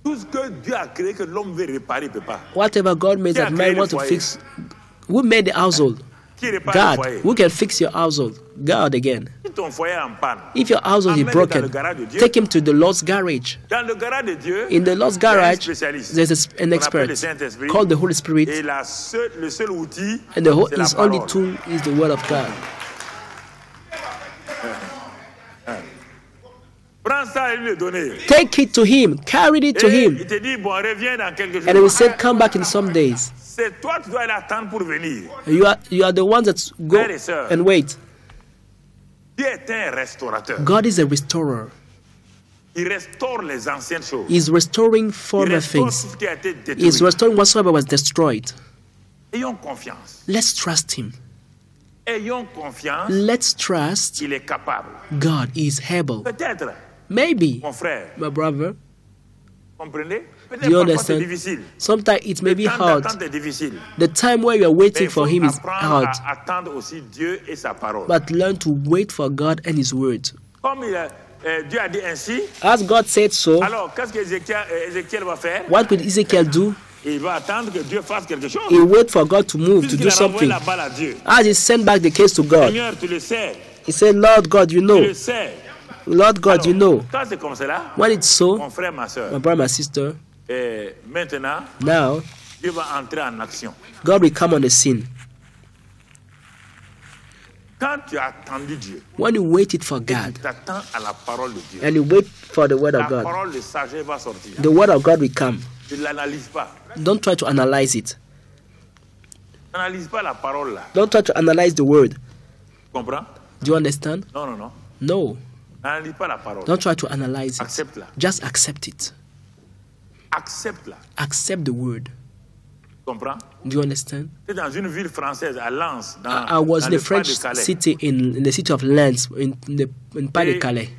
Tout ce que Dieu a créé que l'homme veut réparer, il ne peut pas. Whatever God made Qui a that créé man le want to foyer? fix, who made the household? Qui répare le God. foyer? Who can fix your household? God again. Si ton foyer est en panne, If your household is amène-le dans broken, le garage de Dieu. take him to the Lord's garage. Dans le garage de Dieu, In the Lord's il y a un garage, spécialiste there's an qu'on appelle le expert Saint-Esprit. called the Holy Et Spirit, le seul outil, and c'est la his only parole. tool is the Word of God. Prends ça et lui le donner. Take it to him, carry it to Et him, il te dit, bon, reviens dans quelques jours. and he will say, "Come back in some days." C'est toi qui dois aller attendre pour venir. You are the ones that go Frères et sœurs. and wait. Dieu est un restaurateur. God is a restorer. Il restaure les anciennes choses. He's restoring Il former restaure tout things. ce qui a été détruit. He's restoring whatsoever was destroyed. Ayons confiance. Let's trust him. Ayons confiance Let's trust qu'il est capable. God is able. Peut-être, Maybe, mon frère, my brother, comprenez? do Peut-être you parfois c'est understand? difficile. Sometimes it may be Le temps hard. d'attente est difficile. The time where you are Mais waiting il faut for him is apprendre hard. à attendre aussi Dieu et sa parole. But learn to wait for God and his word. Comme Dieu a dit ainsi, As God said so, alors qu'est-ce qu'Ézéchiel va faire? what will Ezekiel do? Il va attendre que Dieu fasse quelque chose. He wait for God to move, to Puisqu'il do a renvoyé something. la balle à Dieu. As he sent back the case to God, Seigneur, tu le sais. he said, Lord God, you Tu know. le sais. Lord God, you know. Quand c'est comme cela, When it's so, mon frère, ma soeur, my brother, my sister, maintenant, now Dieu va entrer en action. God will come on the scene. Quand tu as attendu Dieu, When you waited for tu God t'attends à la parole de Dieu. and you wait for the word La of God, parole de sagesse va sortir. the word of God will come. Tu ne l'analyses pas. Don't try to analyze it. Tu n'analyses pas la parole là. Don't try to analyze the word. Tu comprends? Do you understand? Non, non, non. No. N'analyse pas la parole. Don't try to analyze it. Accepte-la. Just accept it. Accepte-la. Accept the word. Tu comprends? Do you understand? Tu es dans une ville française, à Lens, dans, I was dans in le a French Pas-de-Calais. city in the city of Lens in Pas-de-Calais.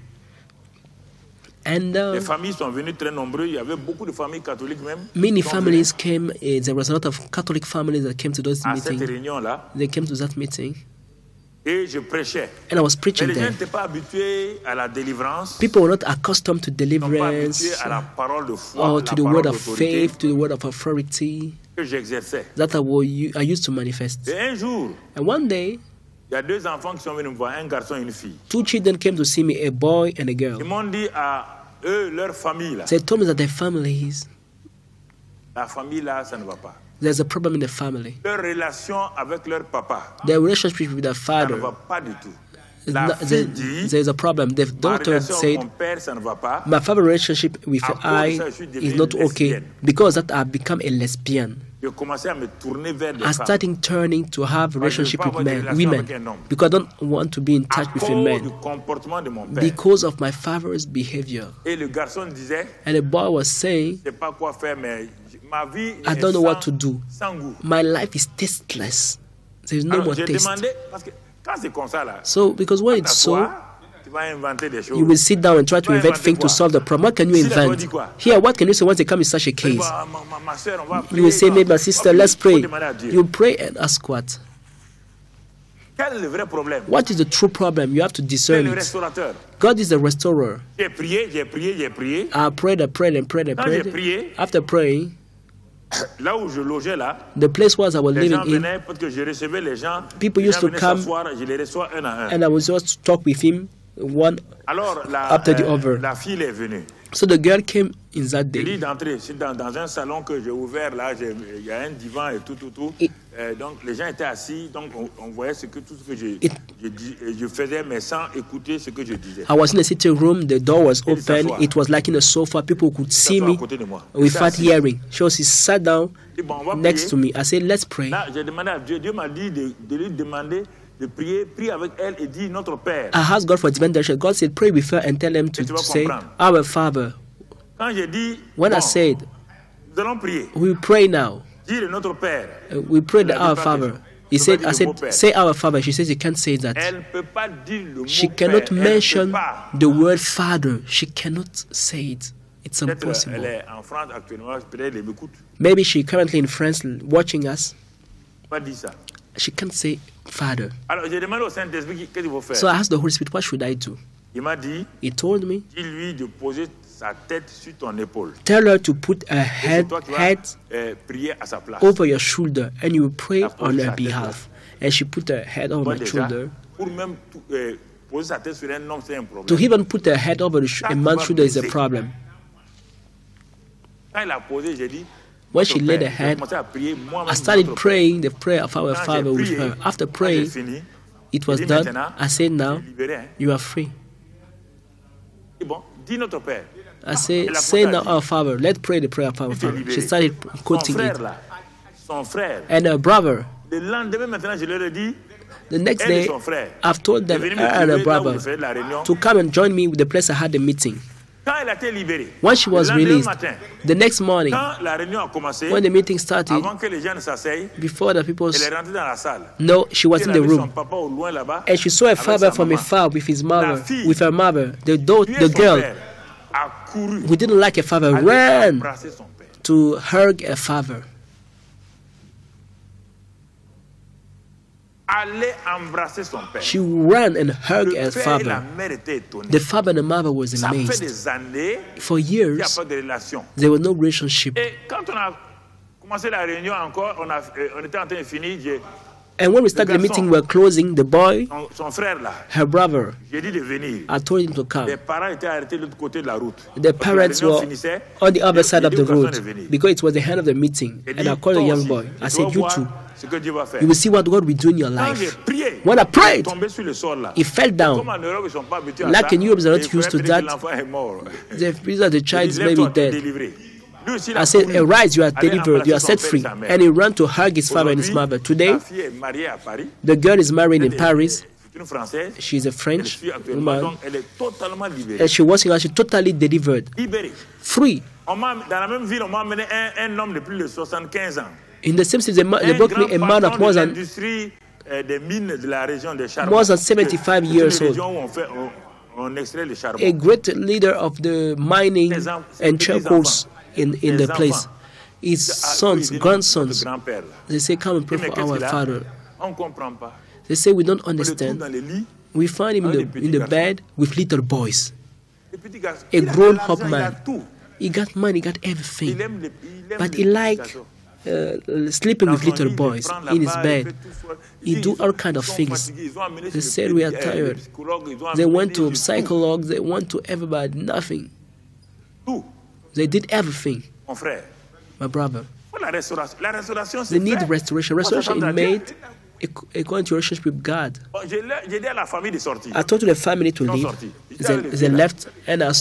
And Les familles sont venues très nombreuses. Il y avait beaucoup de familles catholiques même. many qui sont families came. There was a lot of Catholic families that came to those venues à cette meetings. réunion-là. They came to that meeting, Et je prêchais. and I was Mais preaching les gens there. n'étaient pas habitués à la délivrance. People were not accustomed to Ils ne sont pas habitués deliverance à la parole de foi, or la to the parole word of d'autorité faith, to the word of authority que j'exerçais. that I used to manifest. Et un jour, And one day, il y a deux enfants qui sont venus me voir, un garçon et une fille. 2 children came to see me, a boy and a girl. Ils m'ont dit à eux, leur famille là, They told me that their families, la famille là, ça ne va pas. there's a problem in the family. Leur relation avec leur papa, Their relationship with their ça ne father, va pas du tout. La fille there, dit, there's a problem. The ma daughter relation avec said, mon père, ça ne va pas. my father relationship with À cause de I ça, je suis devenu is not okay lesbienne. because that I've become a lesbian. J'ai commencé à me tourner vers des I femmes. started turning to have relationship pas with avoir de men, relation women, avec un homme. because I don't want to be in À touch with a cause du man comportement de mon père. because of my father's behavior. Et le garçon disait, And the boy was saying, je ne sais pas quoi faire, mais ma vie I est don't know what sans- to do. sans goût. My life is tasteless. There's no Alors more j'ai taste. demandé, parce que quand c'est comme ça là, So, because when it's so, t'assois, tu vas inventer des choses. you will sit down and try to Tu vas invent inventer things to quoi? solve the problem. What can you Ici, la loi invent? dit quoi? Here, what can you say once they come in such a case? Bah, ma soeur, on va prier. You will say, Non, maybe my on sister, va let's prier, pray. faut demander à Dieu. You pray and ask what? Quel est le vrai problème? What is the true problem? You have to C'est discern le it. restaurateur. God is the restorer. J'ai prié, j'ai prié, j'ai prié. I prayed and prayed and prayed and Quand j'ai prayed. prié, After praying, là où je logeais là, the place was I was les living gens in, venaient parce que je recevais les gens. People Les used gens to venaient come s'asseoir, je les reçois un à un. and I was just to talk with him one Alors, after the other. la fille est venue. So the girl came in that J'ai dit day. d'entrer. C'est dans un salon que j'ai ouvert, là, il y a un divan et tout. Donc, les gens étaient assis, donc on voyait tout ce que je faisais, mais sans écouter ce que je disais. I was in the sitting room, the door was open, it was like in a sofa, people could see me without hearing. So she sat down next to me. I said, let's pray. Là, j'ai demandé à Dieu, Dieu m'a dit de lui demander de prier, prie avec elle et dit notre Père. I asked God for divine direction. God said, pray with her and tell him to say, Our Father. Quand j'ai dit, When I said, nous allons prier, we pray now, dire notre Père. we pray the Our Father. He said, I said, say Our Father. She says, you can't say that. Elle peut pas dire le mot She cannot Père. mention the word Father. She cannot say it. It's Elle impossible. est en France actuellement, peut-être elle m'écoute. Maybe she currently in France watching us. Pas dit ça. She can't say Father. Alors j'ai demandé au Saint-Esprit qu'est-ce qu'il faut faire. So I asked the Holy Spirit, what should I do? Il m'a dit, He told me, dis-lui de poser sa tête sur ton épaule. tell her to put her Et head c'est toi qui vas head prier à sa place. over your shoulder and you will pray La on her tête behalf. And she put her head over Moi, my déjà, shoulder. pour même poser sa tête sur un homme, c'est un To problème. even put her head over a man's shoulder is a problem. Quand il a posé, j'ai dit, When she notre laid Père, her j'ai head, commencé à prier moi-même I started notre Père. praying the prayer of our Quand j'ai Father with prié, her. After quand j'ai praying, fini, it was j'ai dit done. maintenant, I said, now tu es libéré, hein. you are free. Et bon, dis notre Père. I say, Elle a say now commencé à our Father. Let's pray the prayer of our dire, tu es Father. libéré. She started Son quoting frère it. là, son frère. And her brother, Le lendemain maintenant, je leur ai dit, the next elle et day, son frère, I've told them, est venu me her and her trouver là où brother, je faisais la réunion. to come and join me with the place I had the meeting. Quand elle a été libérée, When she was le lendemain released, matin, the next morning, quand la réunion a commencé, when the meeting started, avant que les gens ne s'asseyent, before the people, elle est rentrée dans la salle. no, she was Elle in a the vu son room, papa au loin là-bas. and she saw her avec father sa from maman. afar with his mother, fille, with her mother. Puis The son girl père a couru, who didn't like her father allait ran embrasser son père. to hug her father. Allait embrasser son père. She ran and hugged Le her père et la father. mère étaient étonnés. The father and the mother was Ça fait amazed. des années For qu'il n'y a years, pas de relation. there was no relationship. Et quand on a commencé la réunion encore, on était en train de finir, And when we started the meeting, we were closing. The boy, son frère là, her brother, j'ai dit de venir. I told him to come. Les parents étaient arrêtés de l'autre côté de la route. The Parce que la parents réunion were finissait, on the other side j'ai of dit the aux personnes road de venir. because it was the end of the meeting. J'ai And dit, I called a toi young aussi, boy. I tu vas said, You voir too. ce que Dieu va faire. You will see what God will do in your Quand j'ai life. prié, When I il est prayed, tombé sur le sol là. he fell down. Comme en Europe, ils sont pas habitués à Like ça. in Europe, they're not Et il used to faudrait that. que l'enfant est mort. The reason the child is maybe Lève-toi, tu es dead. délivré. Lui aussi, il I a said, couru, Arise, you are allait delivered, you are embrasser set son père et free. sa mère. And he ran to hug his father and his Aujourd'hui, mother. Today, la fille est mariée à Paris. the girl is married in Paris. C'est une Française. She's a Elle French suit actuellement, woman. donc elle est totalement libérée. And she was actually totally delivered, Libérée. free. Dans la même ville, on m'a amené un homme de plus de 75 ans. In the same city, they Un brought me grand a man patron of more de than l'industrie des mines de la région de charbon. more than 75 C'est une years old. région où on extrait le charbon. A great leader of the mining and charcoals in the place. His sons, grandsons, Grand-père, là. they say, come and pray Mais for qu'est-ce our qu'il a? father. On ne comprend pas. They say, we don't On le trouve understand. dans les lits. We find him in the bed with little boys. Les petits garçons. A Il a de grown-up l'argent, il a man. tout. He got money, he got Il everything. aime But les he petits like garçons. sleeping with Dans son little lit, il boys prend in his là-bas, il bed. fait tout ça. He do all kind of Ils sont things. fatigués, ils ont amené They chez said le we are le tired. psychologue, ils ont They amené went to tout. psychologues, they went to everybody, nothing. Tout, They did everything, mon frère. my brother. Pour la restauration, They c'est need fait. restoration. Restoration is made according to relationship with God. Bon, j'ai dit à la famille de sortir. I told the family to leave. They left, and I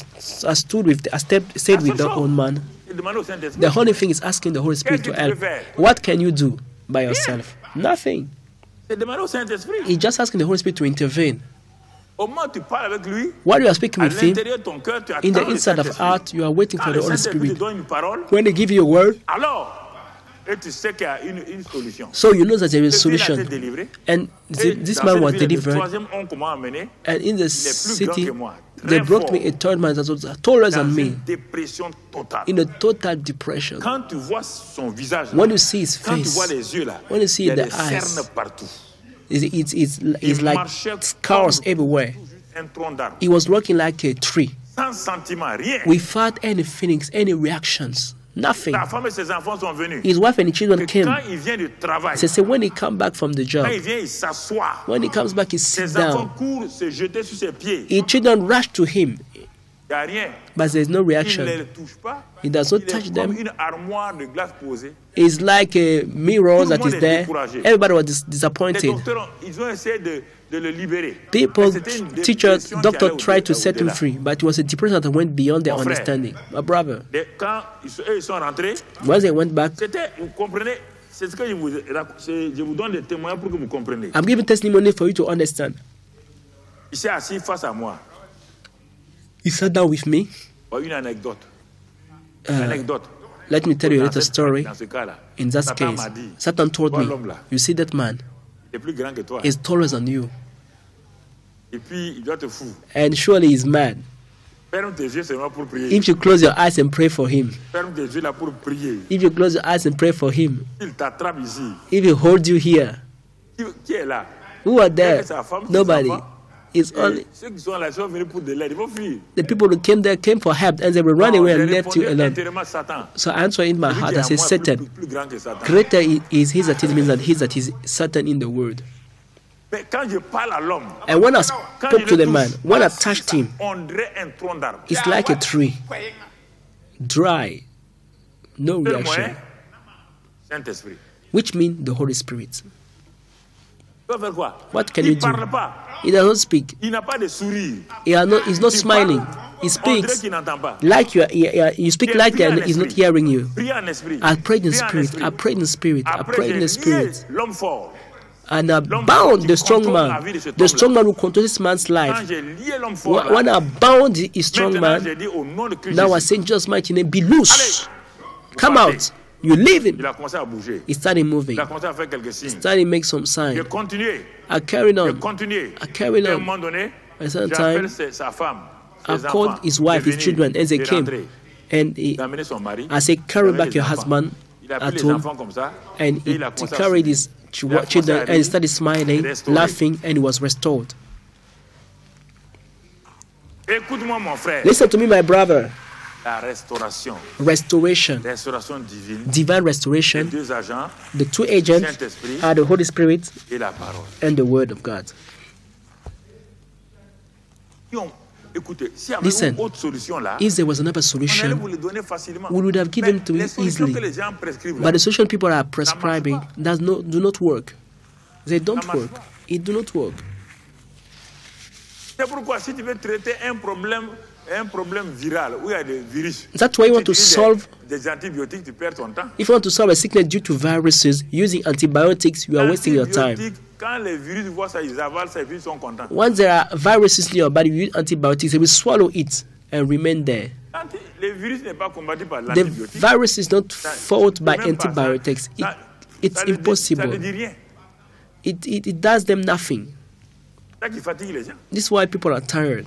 stood with, stayed with the old man. J'ai demandé au Saint-Esprit. The only thing is asking the Holy Spirit to help. What can you do by yourself? Nothing. J'ai demandé au Saint-Esprit. He's just asking the Holy Spirit to intervene. Au moment où tu parles avec lui, While you are speaking à with him, l'intérieur de ton cœur, tu in attends the le inside of Saint-Esprit. heart, you are waiting Quand for le the Holy Saint-Esprit te Spirit. donne une parole, When they give you a word, alors, et tu sais qu'il y a une solution. so you know that there is a Celui-là a été solution. délivré. And Et this dans man cette was ville, le delivered. troisième homme qu'on m'a amené, And in the il est plus grand city, que moi. they Très brought fort, me a third man that was taller dans than me, une dépression totale. in a total depression. Quand tu vois son visage, là, When you see his quand tu vois face, les yeux là, when you see il y a the des cernes eyes, partout. it's like marchait scars comme everywhere. un tronc d'arbre. He was walking like a tree, Sans sentiment, rien. without any feelings, any reactions, Nothing. Sa femme et ses enfants sont venus. His wife and the children came. Quand il vient du travail, They say when he come back from the job, quand il vient, il s'assoit. when he comes back, he sits Ses enfants down. courent se jeter sur ses pieds. His children rush to him, Il n'y a rien. but there's no Il ne reaction. les touche pas. He does not Il touch est comme them. une armoire de glace posée. It's like a mirror that is there. Everybody was Les disappointed. docteurs, ils ont essayé de le libérer. People, Mais c'était une teacher, dépression qui doctor allait tried to set him au-delà. free, but it was a depression that went beyond their Mon frère. understanding. My brother, Quand eux, ils sont rentrés, once they went back, c'était, vous comprenez, c'est ce que je vous donne des témoignages pour que vous compreniez. I'm giving testimony for you to understand. Il s'est assis face à moi. He sat down with me. Une anecdote. Anecdote. Let me tell you a little story. Dans ce cas-là, In that Satan case, m'a dit, Satan told me, l'homme là, you see that man il est plus grand que toi. is taller than you, Et puis, il doit te fou. and surely he's mad. Ferme tes yeux seulement pour prier. If you close your eyes and pray for him, Ferme tes yeux là pour prier. if you close your eyes and pray for him, Il t'attrape ici. if he hold you here, Qui est là? who are there? Avec sa femme, ses Nobody. enfants. It's Et only ceux qui sont là, ils sont venus pour de l'aide. Ils vont fuir. the people who came there came for help, and they will run Non, away j'ai and left you répondu alone. intérieurement, Satan. So I answered in my Celui heart, qui est I à said, moi est Satan, plus grand que Satan. greater is he that is in me than he that is Satan in the world. Mais quand je parle à l'homme, And when I quand spoke je to le the man, touche, when I touched him, on dirait un tronc d'arbre. it's like a tree, dry, no Seul reaction, moyen, Saint-Esprit. which means the Holy Spirit. Tu vas faire quoi? What can Il you ne do? parle pas. He does not speak. Il n'a pas de sourire. He's not Tu smiling. parles, He on dirait speaks qu'il n'entend pas. like you speak like that, and he's not hearing you. Prie en esprit. I prayed in Prie en spirit. esprit. I prayed in spirit. I Après, prayed in the j'ai lié spirit. l'homme fort. And I bound the strong man. The strong man who controls this man's Quand life. j'ai lié l'homme fort, When là, I bound his strong maintenant man, j'ai dit au nom de Christ now I Jésus, say in Jesus' mighty name, be loose. Allez, Come partez. out. You leave him. Il a commencé à bouger. He started moving. Il a commencé à faire quelques signes. Started make some J'ai sign. continué. I carried J'ai on. continué. I carried Et à un on. moment donné, At a certain j'appelle time, sa femme, I ses called enfants. his wife, Il est his venu, children, and they il est came. rentré. And Il a amené son mari. I said, il a carry amené back les your enfants. husband Il a at pris les home. enfants comme ça. And Et il a he commencé à carried sourire. his Il a commencé children à and he rire. started smiling, Restauré. laughing, and he was restored. Écoute-moi, mon frère. Listen to me, my brother. La restauration. Restoration, Restauration divine. divine Les restoration. deux agents The two agents Saint-Esprit are the Holy Spirit et la parole. and the Word of God. Écoutez, s'il y avait Listen, une autre solution là, if there was another on allait solution, vous le donner facilement. we would have given Mais to les you solutions easily. que les gens prescrivent là, But the solution people are prescribing do not work. They don't marche work. pas. It do not work. c'est pourquoi si tu veux traiter un problème viral où il y a des virus, That's why you want si to tu utilises solve. des antibiotiques, tu perds ton temps. If you want to solve a sickness due to viruses using antibiotics, you are wasting your time. Antibiotiques, quand les virus voient ça, ils avalent ça et puis ils sont contents. Once there are viruses in your body, you use antibiotics, they will swallow it and remain there. Le virus n'est pas combattu par The l'antibiotique. virus is not fought by même pas ça. antibiotics. It's Ça ne dit impossible. rien. It does them nothing. C'est ça qui fatigue les gens. This is why people are tired.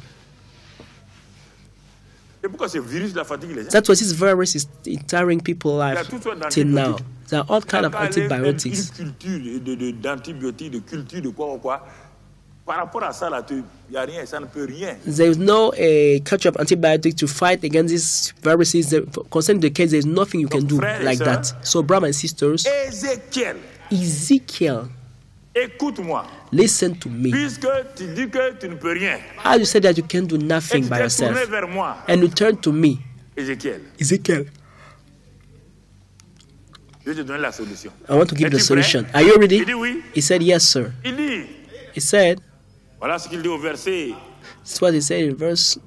C'est pourquoi ce virus la fatigue les gens. That's why this virus is tiring people's Il y a life toutes sortes till now. d'antibiotiques. There are all kinds of Quand elle est même antibiotics. Une culture d'antibiotiques, de culture de quoi ou quoi. Par rapport à ça, il n'y a rien, ça ne peut rien. There is no culture of antibiotics to fight against these viruses. Concerning the case, there is nothing you can do frères et like sœurs, that. So, brothers and sisters, Ézéchiel, Ezekiel, écoute-moi. listen to me. Puisque tu dis que tu ne peux rien, How you say that you can do et nothing tu by t'es yourself, tourné vers moi, and you turn to me, Ézéchiel, Ezekiel, je vais te donner la solution. I want to give the Es-tu prêt? solution. Are you ready? Il dit oui. He said, yes, sir. Il dit, He said, voilà ce qu'il dit au verset, that's what he said in verse,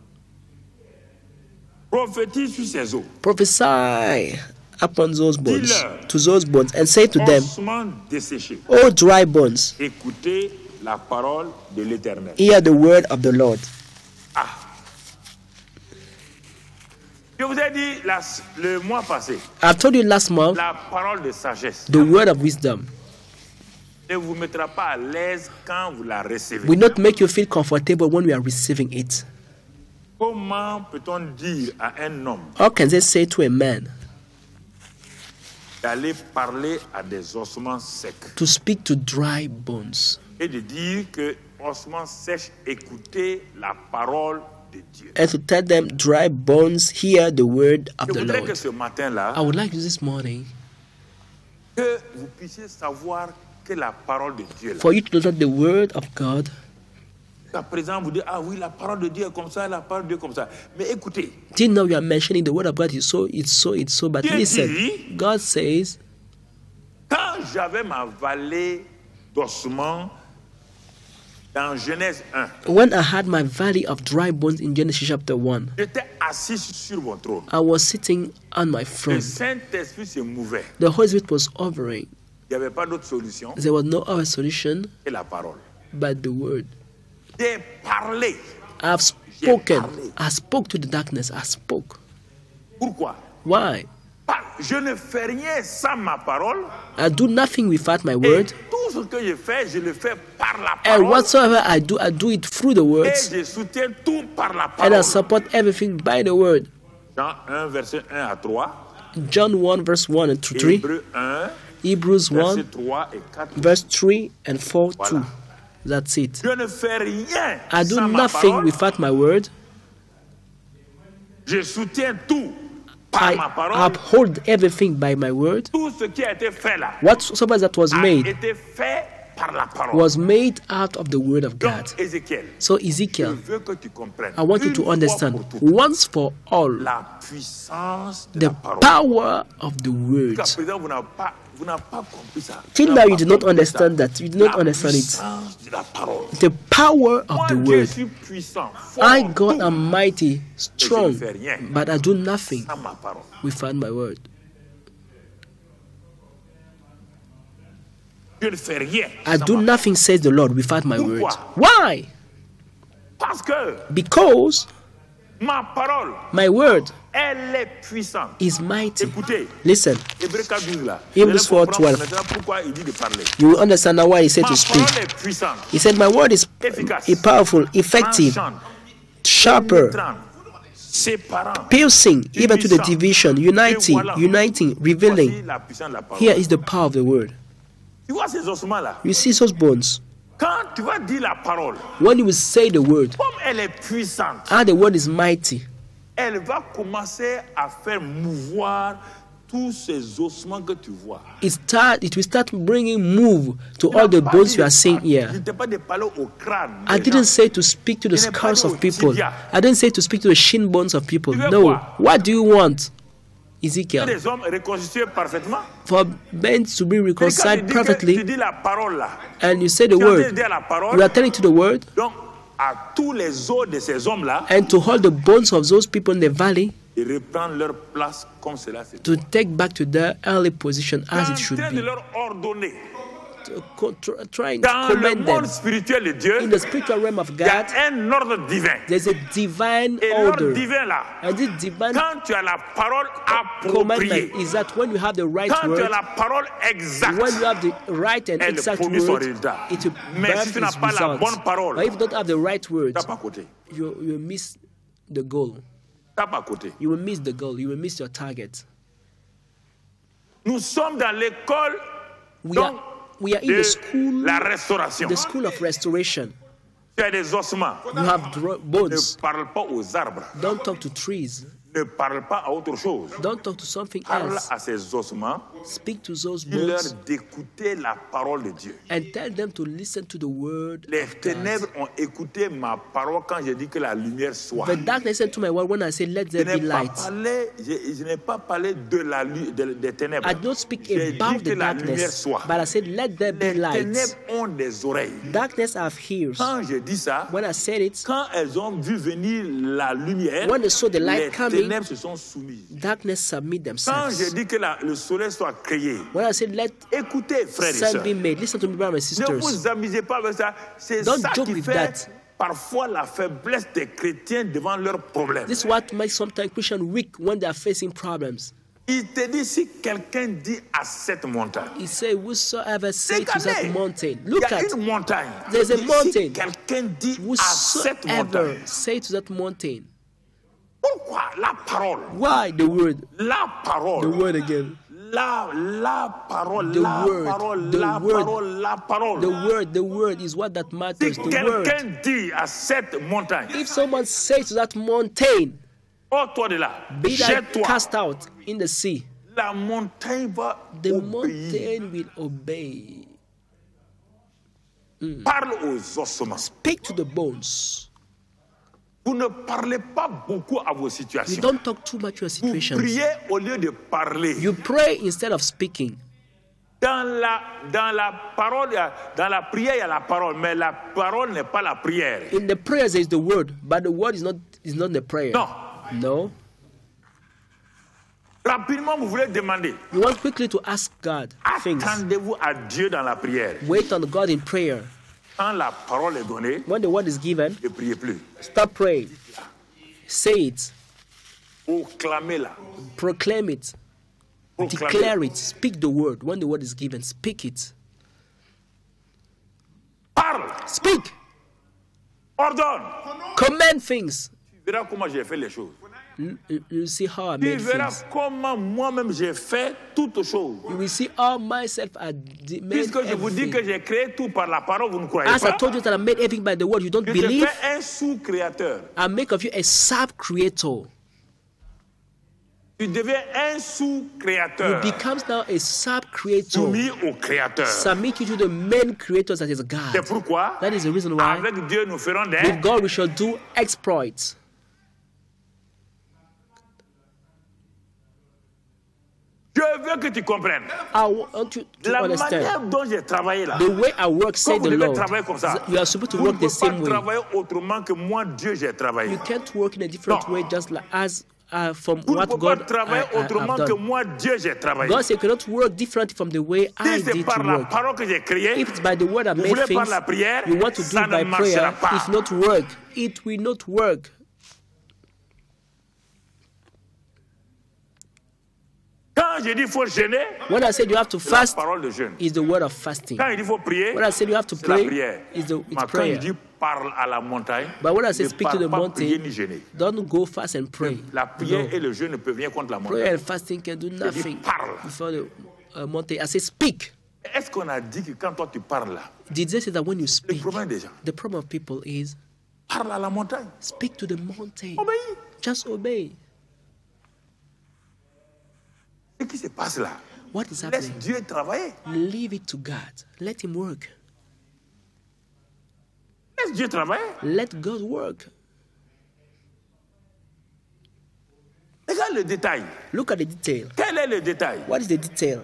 prophétise sur ces eaux, prophesy upon those bones, Dis-leur. to those bones, and say to them, ossements desséchés, O dry bones, écoutez la parole de l'Éternel. hear the word of the Lord. Je vous ai dit le mois passé, I told you last month, la parole de sagesse the word of wisdom ne vous mettra pas à l'aise quand vous la recevez. will not make you feel comfortable when we are receiving it. Comment peut-on dire à un homme How can they say to a man d'aller parler à des ossements secs to speak to dry bones et de dire que ossements sèches, écoutez la parole and to tell them, dry bones, hear the word of the Lord. Que ce matin-là, I would like you this morning que vous puissiez savoir que la parole de Dieu là. For you to know that the word of God. À présent, vous dites, ah oui, la parole de Dieu est comme ça, la parole de Dieu est comme ça. Mais écoutez. Till now you are mentioning the word of God, it's so, but Dieu listen, dit, God says, quand j'avais ma vallée d'ossements dans Genèse 1, when I had my valley of dry bones in Genesis chapter 1, j'étais assis sur mon trône. I was sitting on my Le throne. Saint-Esprit se mouvait. The Holy Spirit was hovering. Il n'y avait pas d'autre solution There was no other solution que la parole. but the word. J'ai parlé. I have spoken. I spoke to the darkness. I spoke. Pourquoi? Why? Je ne fais rien sans ma parole. I do nothing without my Et word. tout ce que je fais, je le fais par la And parole. whatsoever I do it through the Et words. je soutiens tout par la And I parole. support everything by the word. Jean 1, verset 1 à 3. John 1, verse 1 and 3. Hébreux 1, Hebrews 1, verset 3 et 4. verse 3 and 4, 2. Voilà. That's it. Je ne fais rien I do sans ma nothing parole. without my word. Je soutiens tout par ma I parole. uphold everything by my word. Tout ce qui a été fait là Whatsoever that was a made été fait par la parole. was made out of the word of God. Donc, Ézéchiel, So je Ezekiel, veux que tu comprennes I want you une to fois understand pour toutes once for all la puissance de the la parole. power of the word. Jusqu'à présent, vous n'avez pas compris ça. Till Vous now n'avez you pas do not compris understand ça. that. You do not La understand it. puissance de la parole. The power of Moi, the Dieu, word. je suis puissant, fort, I, God, tout, am mighty, strong, fais rien. but I do nothing sans ma parole. without my word. Je ne fais rien. I sans do ma nothing, says the Lord, without my Pourquoi? words. Why? Parce que Because ma parole, my word elle est puissante. is mighty. Écoutez, Listen, Hébreux 4:12 là. Hebrews Vous allez comprendre 4:12. maintenant pourquoi il dit de parler. you will understand now why he said Ma to speak. parole est puissante. He said, my word is powerful, effective, Tranchante, sharper, pénétrante, séparant, piercing, even to the division, uniting, revealing. Voici la puissance de la parole. Here is the power of the word. Tu vois ces ossements là. You see those bones. Quand tu vas dire la parole, When you will say the word, comme elle est puissante, the word is mighty, elle va commencer à faire mouvoir tous ces ossements que tu vois. it will start bringing move to all the bones you are seeing Je here. ne t'ai pas de parler au crâne. I des didn't gens. say to speak to the skulls of people. I didn't say to speak to the shin bones of people. Tu veux No. quoi? What do you want, Que Ezekiel? les hommes reconstitués parfaitement. For men to be Et quand reconciled tu perfectly, dis la parole là, and you say the tu es en train de word, dire la parole, you are telling to the word, donc à tous les os de ces hommes là, and to hold the bones of those people in the valley ils reprennent leur place comme cela c'est. to take back to their early position as En it should train de be. leur ordonner. Trying to Dans le commend them. monde spirituel de Dieu, In the spiritual realm of il y a God, un ordre divin. there's a divine Et l'ordre order. divin là, And this divine quand tu as la parole commandment appropriée, is that when you have the right quand tu as word, la parole exacte, when you have the right and elle exact produit son word, résultat. it will Mais birth si tu n'as its pas la results. bonne parole, But if you don't have the right words, tape à côté. you miss the goal. Tape à côté. You will miss the goal. You will miss your target. Nous sommes dans l'école We donc, are in de the school, la restauration. the school of restoration. Tu as des ossements. You have Ne bones. parle pas aux arbres. Don't talk to trees. Ne parle pas à autre chose. Don't talk to something Parle else. à ces ossements. Speak to those Dis-leur bones d'écouter la parole de Dieu. and tell them to listen to the word Les of God. ténèbres ont écouté ma parole quand j'ai dit que la lumière soit. The darkness listened to my word when I said, let Je there be light. n'ai pas parlé des ténèbres. I don't speak J'ai dit about que the la lumière darkness, soit. but I said, let there be Les light. ténèbres ont des oreilles. Darkness have ears. Quand je dis ça, When I said it, quand elles ont vu venir la lumière, when they saw the les light coming, ténèbres se sont soumises. darkness submit Quand themselves. je dis que le soleil soit créé, When I said, let écoutez, frères et sun sœurs, be made, listen to me, brothers and ne sisters. vous amusez pas avec ça. C'est Don't ça joke qui with fait that. parfois la faiblesse des chrétiens devant leurs problèmes. This is what makes sometimes Christians weak when they are facing problems. Il te dit, si quelqu'un dit à cette montagne, He said, whosoever say to that regardez, mountain, il look y a at, une montagne. there's a Si mountain. quelqu'un dit à cette whosoever montagne, say to that mountain. pourquoi la parole? Why the word? La The parole. word again. La parole, The la word, parole, the la word, parole, la parole. The word is what that matters. Si The word. quelqu'un dit à cette montagne, If someone says to that mountain, oh toi de là, be thou jette-toi, cast out in the sea, la montagne va the obéir. mountain will obey. Parle aux ossements. Speak to the bones. Vous ne parlez pas beaucoup à vos You situations. don't talk too much to your Vous situations. priez au lieu de parler. You pray instead of speaking. Dans la parole, dans la prière, il y a la parole, mais la parole n'est pas la prière. In the prayers there is the word, but the word is not the prayer. Non. No. Rapidement, vous voulez demander. You want quickly to ask God things. Attendez-vous à Dieu dans la prière. Wait on God in prayer. Quand la parole est donnée, When the word is given, ne priez plus. stop praying. Say it. Proclamez-la. Proclaim it. Declare it. Speak the word. When the word is given, speak it. Parle. Speak. Ordonne. Command things. Tu verras comment j'ai fait les choses. You see how I Tu made verras things. comment moi-même j'ai fait toutes choses. You will see how myself I made Puisque je vous dis que everything. j'ai créé tout par la parole, vous ne croyez As I pas. told you that I made everything by the word, you don't Je te believe. fais un sous-créateur. I make of you a sub-creator. Tu deviens un You sous-créateur. becomes now a sub-creator. Soumis au créateur. Submit you to the main creator that is God. C'est pourquoi, That is the reason why avec Dieu, nous ferons des... with God we shall do exploits. Je veux que tu comprennes. I want you to La understand manière dont j'ai travaillé là. the way I work, say Comme vous the devez Lord. travailler comme ça. You are supposed to Vous ne work the pouvez pas same way. travailler autrement que moi, Dieu, j'ai travaillé. You can't work in a different Non. way just like as from Vous ne what pouvez pas God travailler autrement have que done. moi, Dieu, j'ai travaillé. God said you cannot work different from the way I Si c'est did par to la work. parole que j'ai créé, If it's by the word I vous made voulez things, par la prière, you want to do ça it ne by marchera prayer, pas. it not work. It will not work. Quand je dis qu'il faut jeûner, When I said you have to c'est la fast, parole de jeûne. is the word of fasting. Quand il dit qu'il faut prier, When I said you have to c'est la pray, prière. it's Mais quand prayer. il dit parle à la montagne, But when I say ne speak to parle the pas prier mountain, ni jeûner. don't go fast and pray. La prière No. et le jeûne ne peuvent rien contre la montagne. Prayer and fasting can do nothing parle. before the mountain. I say speak. Est-ce qu'on a dit que quand toi tu parles là, Did they say that when you le speak, problème des gens, the problem of people is parle à la montagne, speak to the mountain. obéis. Just obey. Ce qui se passe là, What is laisse happening? Dieu travailler. Leave it to God. Let Him work. Laisse Dieu travailler. Let God work. Regarde le détail. Look at the detail. Quel est le détail? What is the detail?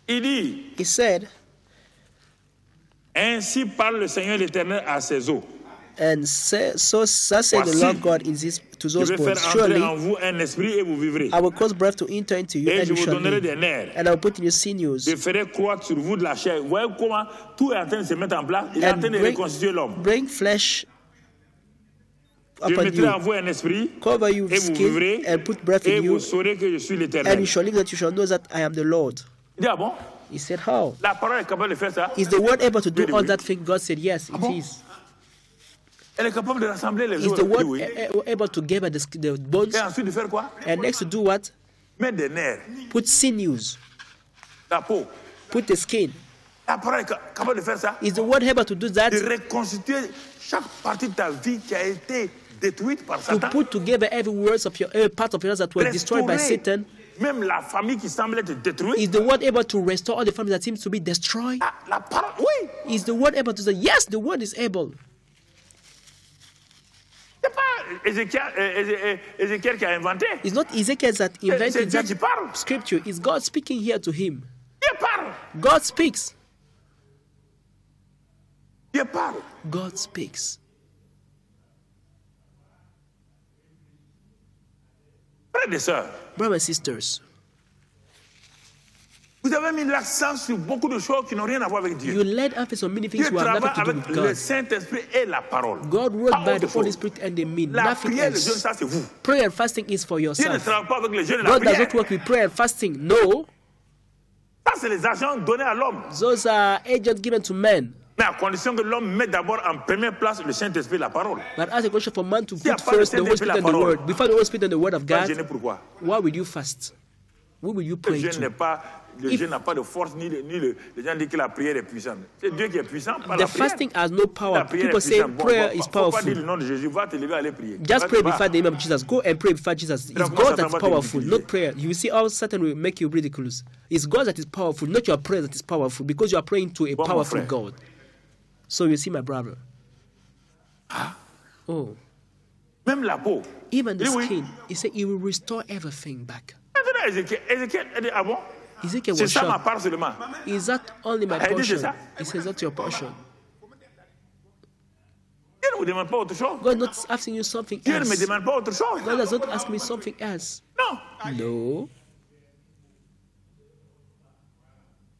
Il dit, He said, ainsi parle le Seigneur l'Éternel à ses eaux. and so said the Voici, Lord God in this, to Je those vais bones. faire entrer Surely en vous un esprit et vous vivrez. I will cause breath to enter into you, Et and je you vous shall donnerai live. des nerfs. And I will put in your sinews, Je ferai croître sur vous de la chair. Vous voyez comment tout est en train de se mettre en place. Il est en and train de reconstituer l'homme. bring flesh Je upon mettrai en you, vous un esprit cover you with et vous skin, vivrez and put breath et in vous you, saurez que je suis and l'Éternel. you shall live, that you shall know that I am the Lord. Il dit, ah bon? He said, how? La parole est capable de faire ça? Is the word able to do Really, all oui. that thing? God said, yes, it bon? is. Elle est capable de rassembler les Is os. the word Oui. able to gather the bones? Et ensuite de faire quoi? And next to do what? Mettre des nerfs, Put sinews, la peau. put the skin. La parole est capable de faire ça? Is the word able to do that? De reconstituer chaque partie de ta vie qui a été détruite par To Satan. put together every words of your part of your life that were destroyed by Restaurer Satan. même la famille qui semble être détruite. Is the word able to restore all the family that seems to be destroyed? La parole, oui. Is the word able to say, yes, the word is able? C'est pas Ézéchiel qui a inventé. It's not Ezekiel that C'est invented Dieu qui that parle. scripture. It's God speaking here to him. Dieu parle. God speaks. Dieu parle. God speaks. Frères et sœurs, Brothers and sisters, vous avez mis l'accent sur beaucoup de choses qui n'ont rien à voir avec Dieu. you laid emphasis on many things Dieu who have travaille nothing to do avec with le God. Saint-Esprit et la parole. God works Pas by autre the Holy chose. Spirit and they mean La nothing prière, le jeûne, else. ça c'est vous. Prayer and fasting is for Dieu ne yourself. travaille pas avec le jeûne et la God does prière. not work with prayer and fasting. No, Ça, c'est les agents donnés à l'homme. those are agents given to men. Mais à condition que l'homme mette d'abord en première place le Saint-Esprit et la parole. But as a question for man to y a put pas le first the Holy Saint-Esprit, Spirit la and the parole. Word, before the Holy Spirit and the Word of Pas God, gêné pourquoi? why will you fast? Who will you pray to? Le jeûne n'a pas de force, ni les gens disent que la prière est puissante. C'est Dieu qui est puissant, pas la prière. The fasting has no power. People say prayer is powerful. Faut pas dire le nom de Jésus, va te lever, aller prier. Just pray before the name of Jesus. Go and pray before Jesus. It's God that is powerful, not prayer. You see, all Satan will make you ridiculous. It's God that is powerful, not your prayer that is powerful, because you are praying to a powerful God. So you see, my brother. Oh. Même la peau. Even the skin. He said he will restore everything back. Ezekiel was shocked. Is that only my portion? He says that's your portion. God not asking you something else. God does not ask me something else. No.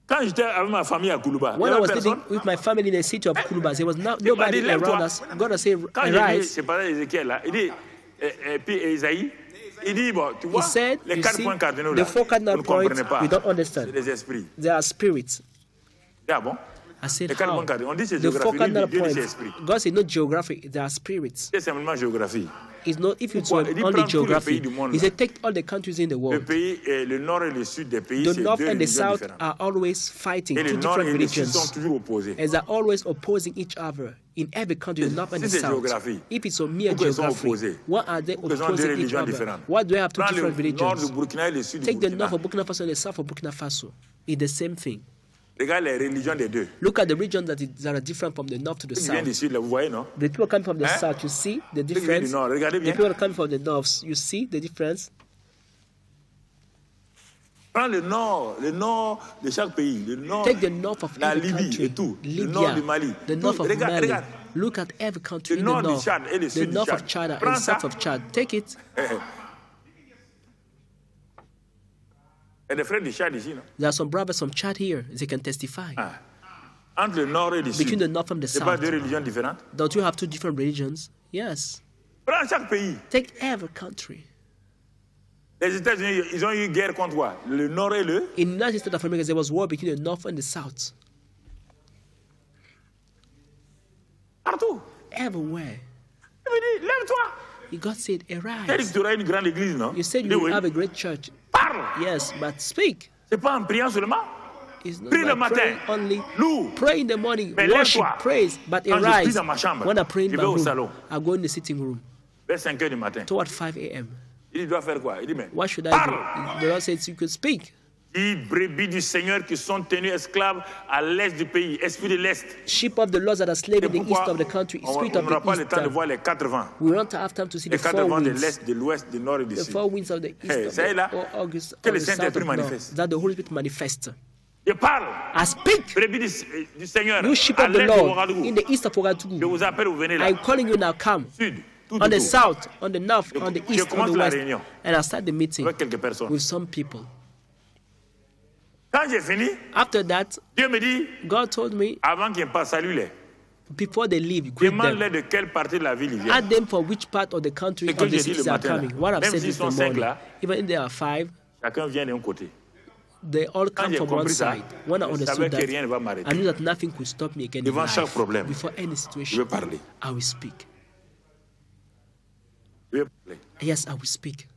When I was living with my family in the city of Kuluba, there was nobody around us. God has said, arise. He said, you see, the 4 cardinal points, we don't understand. They are spirits. I said, how? The 4 cardinal points, God said, not geography, they are spirits. It's not, if it's only geography, he said, take all the countries in the world. The north and the south are always fighting, 2 different religions. And they're always opposing each other. In every country, the north and the south. If it's a mere geography, what are they opposing each other? Why do they have 2 different religions? Take the north of Burkina Faso and the south of Burkina Faso. It's the same thing. Look at the regions that are different from the north to the south. The people coming from the south, you see the difference? The people coming from the north, you see the difference? Prends le nord de chaque pays, le nord, take the north of la every Libye country, et tout, Libya, le nord du Mali. the north of Mali. Regarde. Look at every country Le in the nord du north, Tchad et le the sud du north Tchad. of Chad and Prends the south of Chad. Take it. Et des frères du Tchad ici, non? There are some brothers from Chad here. They can testify. Entre le nord et le sud. Between the north and the C'est pas south. 2 religions différentes? Don't you have 2 different religions? Yes. Prends chaque pays. Take every country. Les États-Unis, ils ont eu guerre contre quoi? Le nord et le? In the United States of America, there was war between the north and the south. Partout. Everywhere. Il me dit, lève-toi. God said, Tu as dit arise. que tu auras une grande église, non? You said Il dit, you will oui. have a great church. Parle. Yes, but speak. C'est pas en priant seulement. It's not Prie le by praying matin. only. Loue. Pray in the morning, Mais worship, lève-toi. praise, but Quand je prie arise. dans ma chambre, When I pray in je my vais au room, salon. I go in the sitting room Vers 5 heures du matin. toward 5 a.m. Il doit faire quoi? Il dit, mais What should I parle. do? The Lord says you could speak. 10 brebis du Seigneur qui sont tenues esclaves à l'est du pays, esprit de l'est. Sheep of the Lord that are slaves in the east of the country, spirit On of n'aura pas le the temps de east. voir les 4 vents. We won't have time to see the Les 4 four vents de winds. l'est, de l'ouest, du nord et du The sud. 4 winds of the east, of c'est là the August, que of le the south Saint-Esprit of north, manifeste. that the Holy Spirit manifests. Je parle. I speak. Brebis du Seigneur You sheep à of the l'est de Lord Ouagadougou. in the east of Je Ouagadougou. vous appelle, vous venez là. I'm calling you now, come. Sud, tout, On the tout. south, on the north, on the east, on commence the la west. réunion. And I start the meeting Avec quelques personnes. with some people. Quand j'ai fini, After that, Dieu me dit, God told me, avant qu'ils passent, salue-les. before they leave, greet them. Demande-les de quelle partie de la ville ils viennent. Ask them for which part of the country C'est of que the j'ai dit city le they are matin, là. coming. What I've Même said s'ils is the sont 5 morning. là, Even if there are 5, chacun vient d'un côté. they all Quand come j'ai from one compris ça, side. When I je savais understood que that, rien ne va I m'arrêter. knew that nothing could stop me again in Devant chaque life. problème, Before any je situation, vais parler. I will speak. Je vais parler. Yes, I will speak.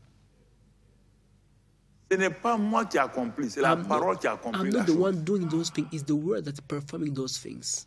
Ce n'est pas moi qui accomplis, c'est la I'm parole qui I'm accomplit la not the chose. one doing those things. It's the word that's performing those things.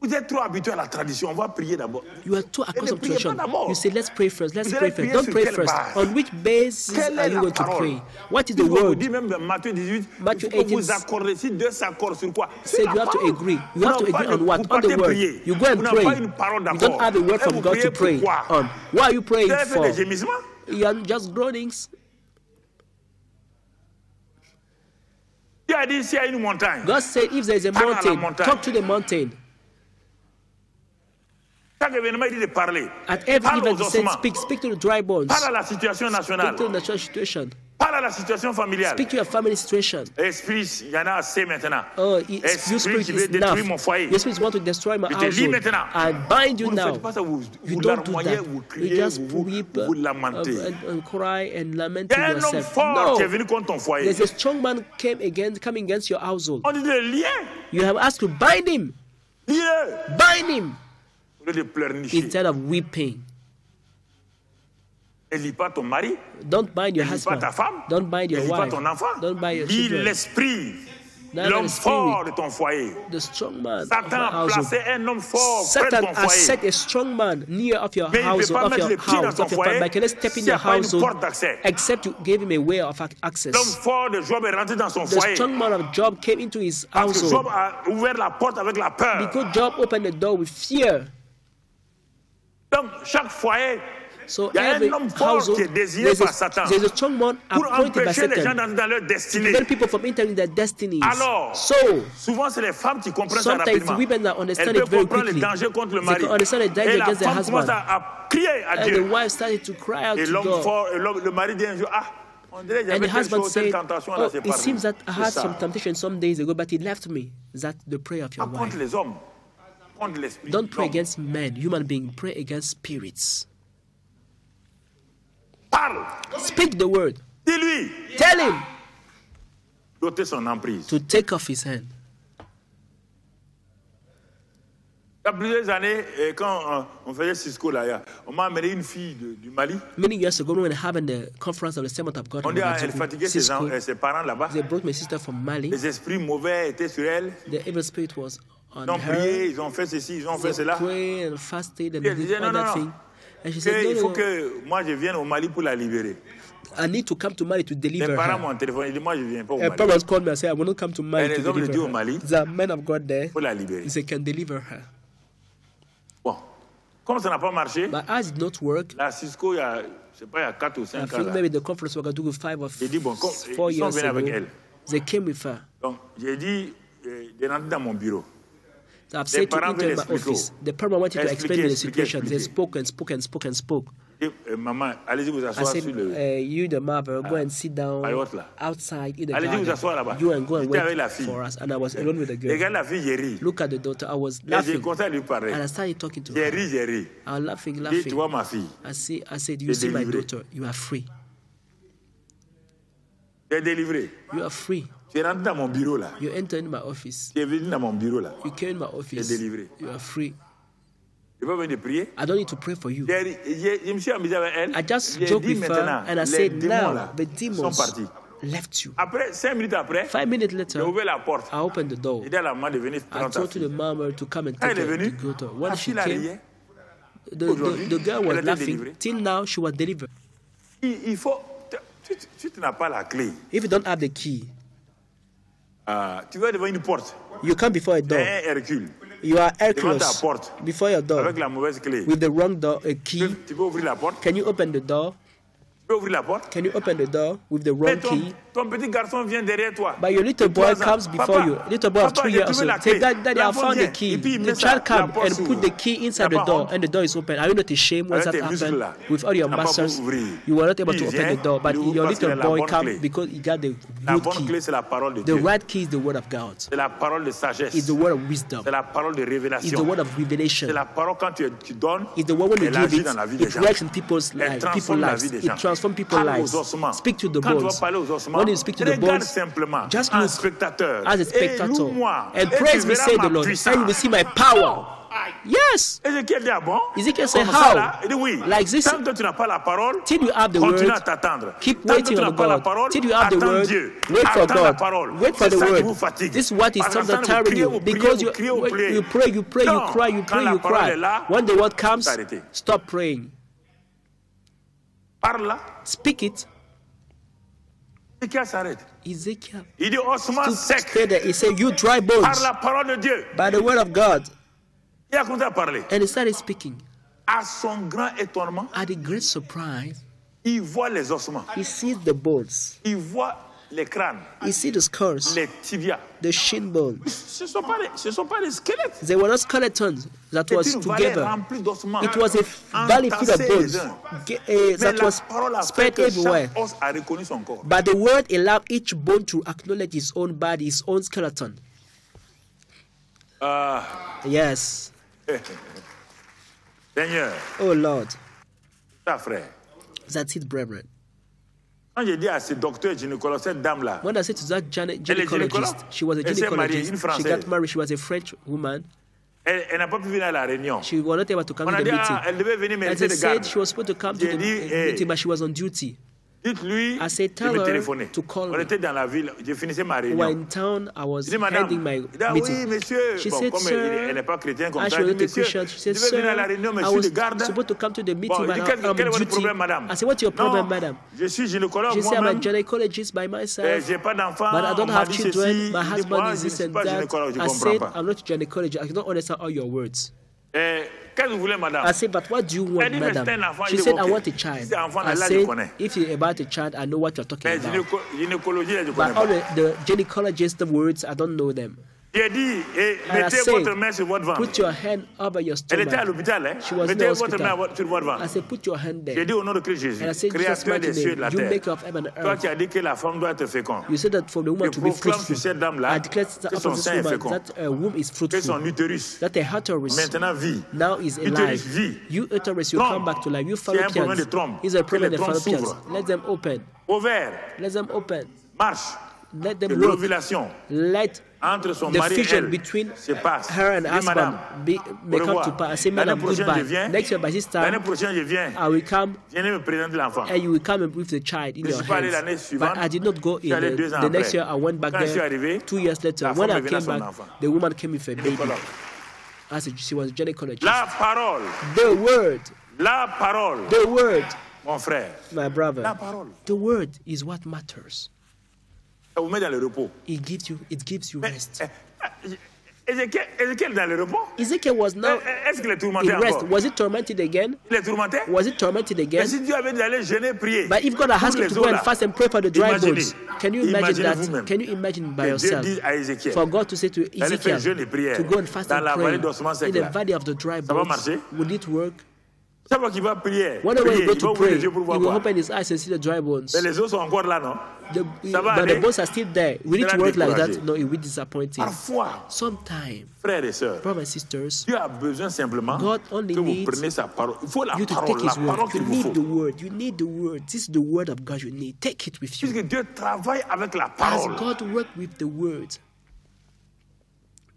Vous êtes trop habitué à la tradition, on va prier d'abord. You are too accustomed to priez pas tradition. d'abord. You say, let's pray first. Let's Vous pray allez first. prier Don't sur pray quelle first. base? On which basis Quelle are est you la going to parole? pray? What is the Il faut vous word? dire même dans Matthieu 18, Matthieu il faut que 18 vous accordez, si deux s'accordent sur quoi? Said you have to agree. You have to agree on what? On the word. You go and Vous pray. n'avez pas une parole You don't d'accord. have a word Et from vous God to priez pray pourquoi? on. What are you praying Vous avez fait for? des gémissements? You are just groanings. Dieu a dit s'il y a une montagne, God said, if there is a Parle à la mountain, montagne. talk to the mountain. chaque événement il dit de parler. At every Parle event, aux he said, ossements. speak to the dry bones. Parle à la situation nationale. Speak to the natural situation. Parle à la situation familiale. Speak to your family situation. Esprit, il y en a assez maintenant. Oh, your Esprit spirit qui is veut détruire enough. mon foyer. Your spirit want to destroy my Je te lis household. maintenant. I bind you Vous ne now. faites pas ça, vous You don't do larmoyez, that. vous You criez, just vous weep vous lamentez. and cry and lament Il y to a un homme yourself. fort qui est No, venu contre ton foyer. there's a strong man coming against your household. On dit de lier. You have asked to bind him. Lier. Bind him Au lieu de pleurnicher. instead of weeping. Ne lis pas ton mari. Don't bind your husband. Ne lis pas ta femme. Don't bind your wife. Ne lis pas ton enfant. Don't bind your lis children. l'esprit. L'homme fort de ton foyer. The strong man Satan a placé un homme fort près de Satan ton has foyer. set a strong man near of your Mais il ne household, peut pas of mettre your les pieds dans house, ton of your foyer family. But cannot step in s'il n'y a your pas une household porte d'accès. except you give him a way of access. L'homme fort de Job est rentré dans son The foyer. strong man of Job came into his Parce que household Job a ouvert la porte avec la peur. because Job opened the door with fear. Donc chaque foyer, So il y a every un homme fort household, qui est désiré par Satan there's a strong man pour appointed by empêcher les gens Satan d'entrer dans leur to destinée. prevent people from entering their destinies. Alors, So souvent c'est les femmes qui comprennent ça sometimes rapidement. women that Elles understand it peuvent very comprendre les quickly. dangers contre le They mari. can understand the danger Et la against their femme commence husband. à crier à And the Dieu. wife started to cry out Et to l'homme God. fort, le mari dit un jour, ah, on dirait que And j'avais the telle husband chose, telle said, tentation, là, oh, c'est it parti. seems that I C'est had ça. some temptation some days ago, but it left me. That's the prayer of your Pas contre wife. les hommes, contre l'esprit. Don't pray Non. against men, human beings. Pray against spirits. Parle, Speak the word. dis-lui, Tell him d'ôter son emprise. to take off his hand. Il y a plusieurs années, quand on faisait Cisco là, on m'a amené une fille du Mali. Many years ago, when we were having the conference of the Servant of God, On in dit elle Ouagadougou, fatiguait Cisco, ses parents là-bas. they brought my sister from Mali. Les esprits mauvais étaient sur elle. The evil spirit was on Ils ont her. prié, ils ont fait ceci, ils ont fait They cela. prayed and fasted and Elle did disait, all non, that non, thing. non. And she said, Il faut no, que moi je vienne au Mali pour la libérer. I need to come to Mali to Les deliver parents her. m'ont téléphoné, ils disent, moi je viens pas au A Mali. prophet called me and said, I will not come to Mali Et to les hommes de deliver Dieu au her. Mali There's a man of God there. pour la libérer. He said, can deliver her. Bon, comme ça n'a pas marché, But as it did not work, la Cisco, je sais pas, il y a 4 ou I 5 ans, think là, maybe the conference we Ouagadougou 5 or j'ai dit, bon, 4 ils sont years venus avec ago, elle. they came with her. Donc, j'ai dit, de rentrer dans mon bureau. So I've said to parents enter veulent my expliquer. office. The parent wanted to explain me the Expliquer. situation. They spoke and spoke and spoke and spoke. Et, maman, allez-y vous I asseoir said, sur le... you, the mother, go and sit down à l'autre, là. outside in the Allez-y vous garden. asseoir là-bas. You and go and J'étais avec la wait fille. for us. And I was alone with the girl. Regarde la fille, j'ai ri. Look at the daughter. I was Et j'ai laughing. commencé à lui parler. And I started talking to J'ai her. ri, j'ai ri. I was laughing, J'ai dit, laughing. tu vois ma fille, I said, you see my délivré. daughter, you are free. j'ai délivré. You are free. Tu es rentré dans mon bureau là. You enter in my office. Tu es venu dans mon bureau là. You came in my office. délivré. You are free. Je peux venir prier. I don't need to pray for you. Je me suis amusé avec elle. I just J'ai joked dit with maintenant, her and I les said, démons now là the sont demons partis. left you. Après, 5 minutes après, 5 minutes j'ai later, ouvert la porte. I opened the door. J'ai dit à la maman de venir I prendre ta told to fille. the mama to come and Quand take elle est her venue, to daughter. la When she fille la came, riait. the girl elle was était laughing. délivrée. Till now, she was delivered. Il faut... Tu n'as pas la clé. If you don't have the key, Tu vas devant une porte. you come before a door. Un Hercule. You are Devant ta Hercules porte. before your door Avec la mauvaise clé. with the wrong door, a key. Tu peux ouvrir la porte. Can you open the door? Tu peux ouvrir la porte. Can you open the door with the Mais wrong key? ton petit garçon vient derrière toi. But your little boy 3 ans. comes before Papa, you. Little boy of papa, 3 j'ai years trouvé old. la Say, clé. Daddy, I L'enfant found the vient. key. Et puis, il The met child la comes porte and s'ouvre. put the key inside T'as the pas door, honte. and the door is open. Are you not ashamed once Avec that tes muscles happened? là, With all your t'as pas muscles, pu ouvrir. you were not able Il to open vient, the door, but il ouvre your parce qu'il little a la boy bonne comes clé. because he got the La good bonne key. clé, c'est la parole de The Dieu. right key is the word of God. C'est la parole de sagesse. It's the word of wisdom. C'est la parole de It's the révélation. word of revelation. C'est la parole quand tu donnes, It's the word when you elle give agit it, dans la vie des it gens. works in people's Elle lives. transforme la Lives. vie des It gens. transforms people's Parle lives. aux ossements. Speak to the Quand tu vas bones. parler aux ossements, When you speak to the regarde bones, simplement just un look spectateur as a et spectator loue-moi and et praise tu me, verras say ma the Lord, puissance. and you will see my power. Yes. Ézéchiel dit, ah bon? Ezekiel said, Comme ça, how? là, il dit oui. Like this, Tant que tu n'as pas la parole, till you have the continue word, à t'attendre. keep Tant que waiting tu on n'as pas la God. parole, Till you have the attends word, Dieu. wait for Attends la God. parole. Wait for C'est the ça qui word. vous fatigue. This is what is Parce que sometimes quand vous tiring you priez, because vous priez, vous priez. you pray, you Non, cry, quand la parole est là, When the word comes, s'arrêter. stop praying. Parle là, Speak it. Ézéchiel s'arrête. Ezekiel Il dit ossements secs stay there. He said, you dry par bones, la parole de Dieu. by the word of God. Il a commencé à parler. And he started speaking. À son grand étonnement, At a great surprise, il voit les ossements. he sees the bones. Il voit les crânes, He sees the skulls, les tibias. the shin bones. Ce ne sont pas des squelettes. They were not skeletons that C'est was une vallée together. remplie d'ossements. It was a valley full of entassés bones les uns. that Mais la was parole a fait spread que everywhere. chaque os a reconnu son corps. But the word allowed each bone to acknowledge his own body, his own skeleton. Yes. Seigneur, Oh Lord. ta frère. That's it, brethren. Quand j'ai dit à ce docteur gynécologue, cette dame-là, When I said to that Elle est gynecologist, gynécologue. she was a Elle s'est mariée, une gynecologist. She Française. got married. She was a French woman. Elle n'a pas pu venir à la réunion. She was not able to come to the meeting. Elle devait venir, mais elle they était de garde. said she was supposed to come to the meeting, but she was on duty. Dites-lui I said, de me téléphoner. To call On était dans la ville, je finissais ma réunion. When in town, I was dit, ending my meeting. Oui, monsieur. She bon, said, comme sir, elle n'est pas chrétienne comme I ça, should elle not dit, be Christian. She said, sir, I was supposed to come to the meeting, but I'm on duty. Problème, madame? I said, what's your problem, madam? Je suis gynécologue She said, I'm a moi-même. gynecologist by myself, J'ai pas d'enfant, but I don't have dit children. Ceci. My husband is this and that. I said, pas. I'm not a gynecologist. I don't understand all your words. Qu'est-ce que vous voulez, madame? I said, but what do you want, madam? She said, I want a child. I said, if you're about a child, I know what you're talking about. But all the gynecologist words, I don't know them. J'ai dit, mettez votre main sur votre ventre. Put your hand over your stomach. Elle était à l'hôpital, hein? She was mettez in the votre main sur votre ventre. I said, put your hand there. J'ai dit au nom de Christ Jésus, And I said, créateur des cieux et de la terre. Toi qui as dit que la femme doit être féconde. You said that for the woman to be fruitful. Cette dame-là, I declare que son sein est fécond. that a womb is fruitful. Que son utérus that a uterus maintenant vit. now is alive. You uterus, you come back to life. You fallopians is a problem. The fallopians. Let them open. Ovaire. Let them open. Marche. Let them work. L'ovulation. Let entre son the mari fusion et elle between se passe. her and husband may come to pass. I say, madam, goodbye. Next year, by this time, I will come and you will come with the child in your hands. But I did not go in. The next year, I went back there. 2 years later, when I came back, the woman came with a baby. She was a gynecologist. La parole. The word. La parole. The word. Mon frère. My brother. La parole. The word is what matters. Ça vous met dans le repos. It gives you rest. Ézéchiel dans le repos. Ezekiel was now in rest. Was it tormented again? Il est tourmenté. Was it tormented again? Mais si Dieu avait dit d'aller jeûner, prier. But if God had asked him to go and fast and pray for the dry bones, can you imagine that? Can you imagine by yourself? For God to say to Ezekiel to go and fast and pray in the valley of the dry bones, will it work? Whenever you go to pray, he will open his eyes and see the dry bones. Mais les os sont encore là, non? But the bones are still there. Will it work like that? No, it will be disappointing. Sometimes, frères et sœurs, brothers and sisters, Dieu a besoin simplement God only que vous needs preniez sa parole. Il faut la you to parole, take His la parole word. qu'il You vous faut. need the word. You need the word. This is the word of God you need. Take it with you. Puisque Dieu travaille avec la As parole. God work with the word,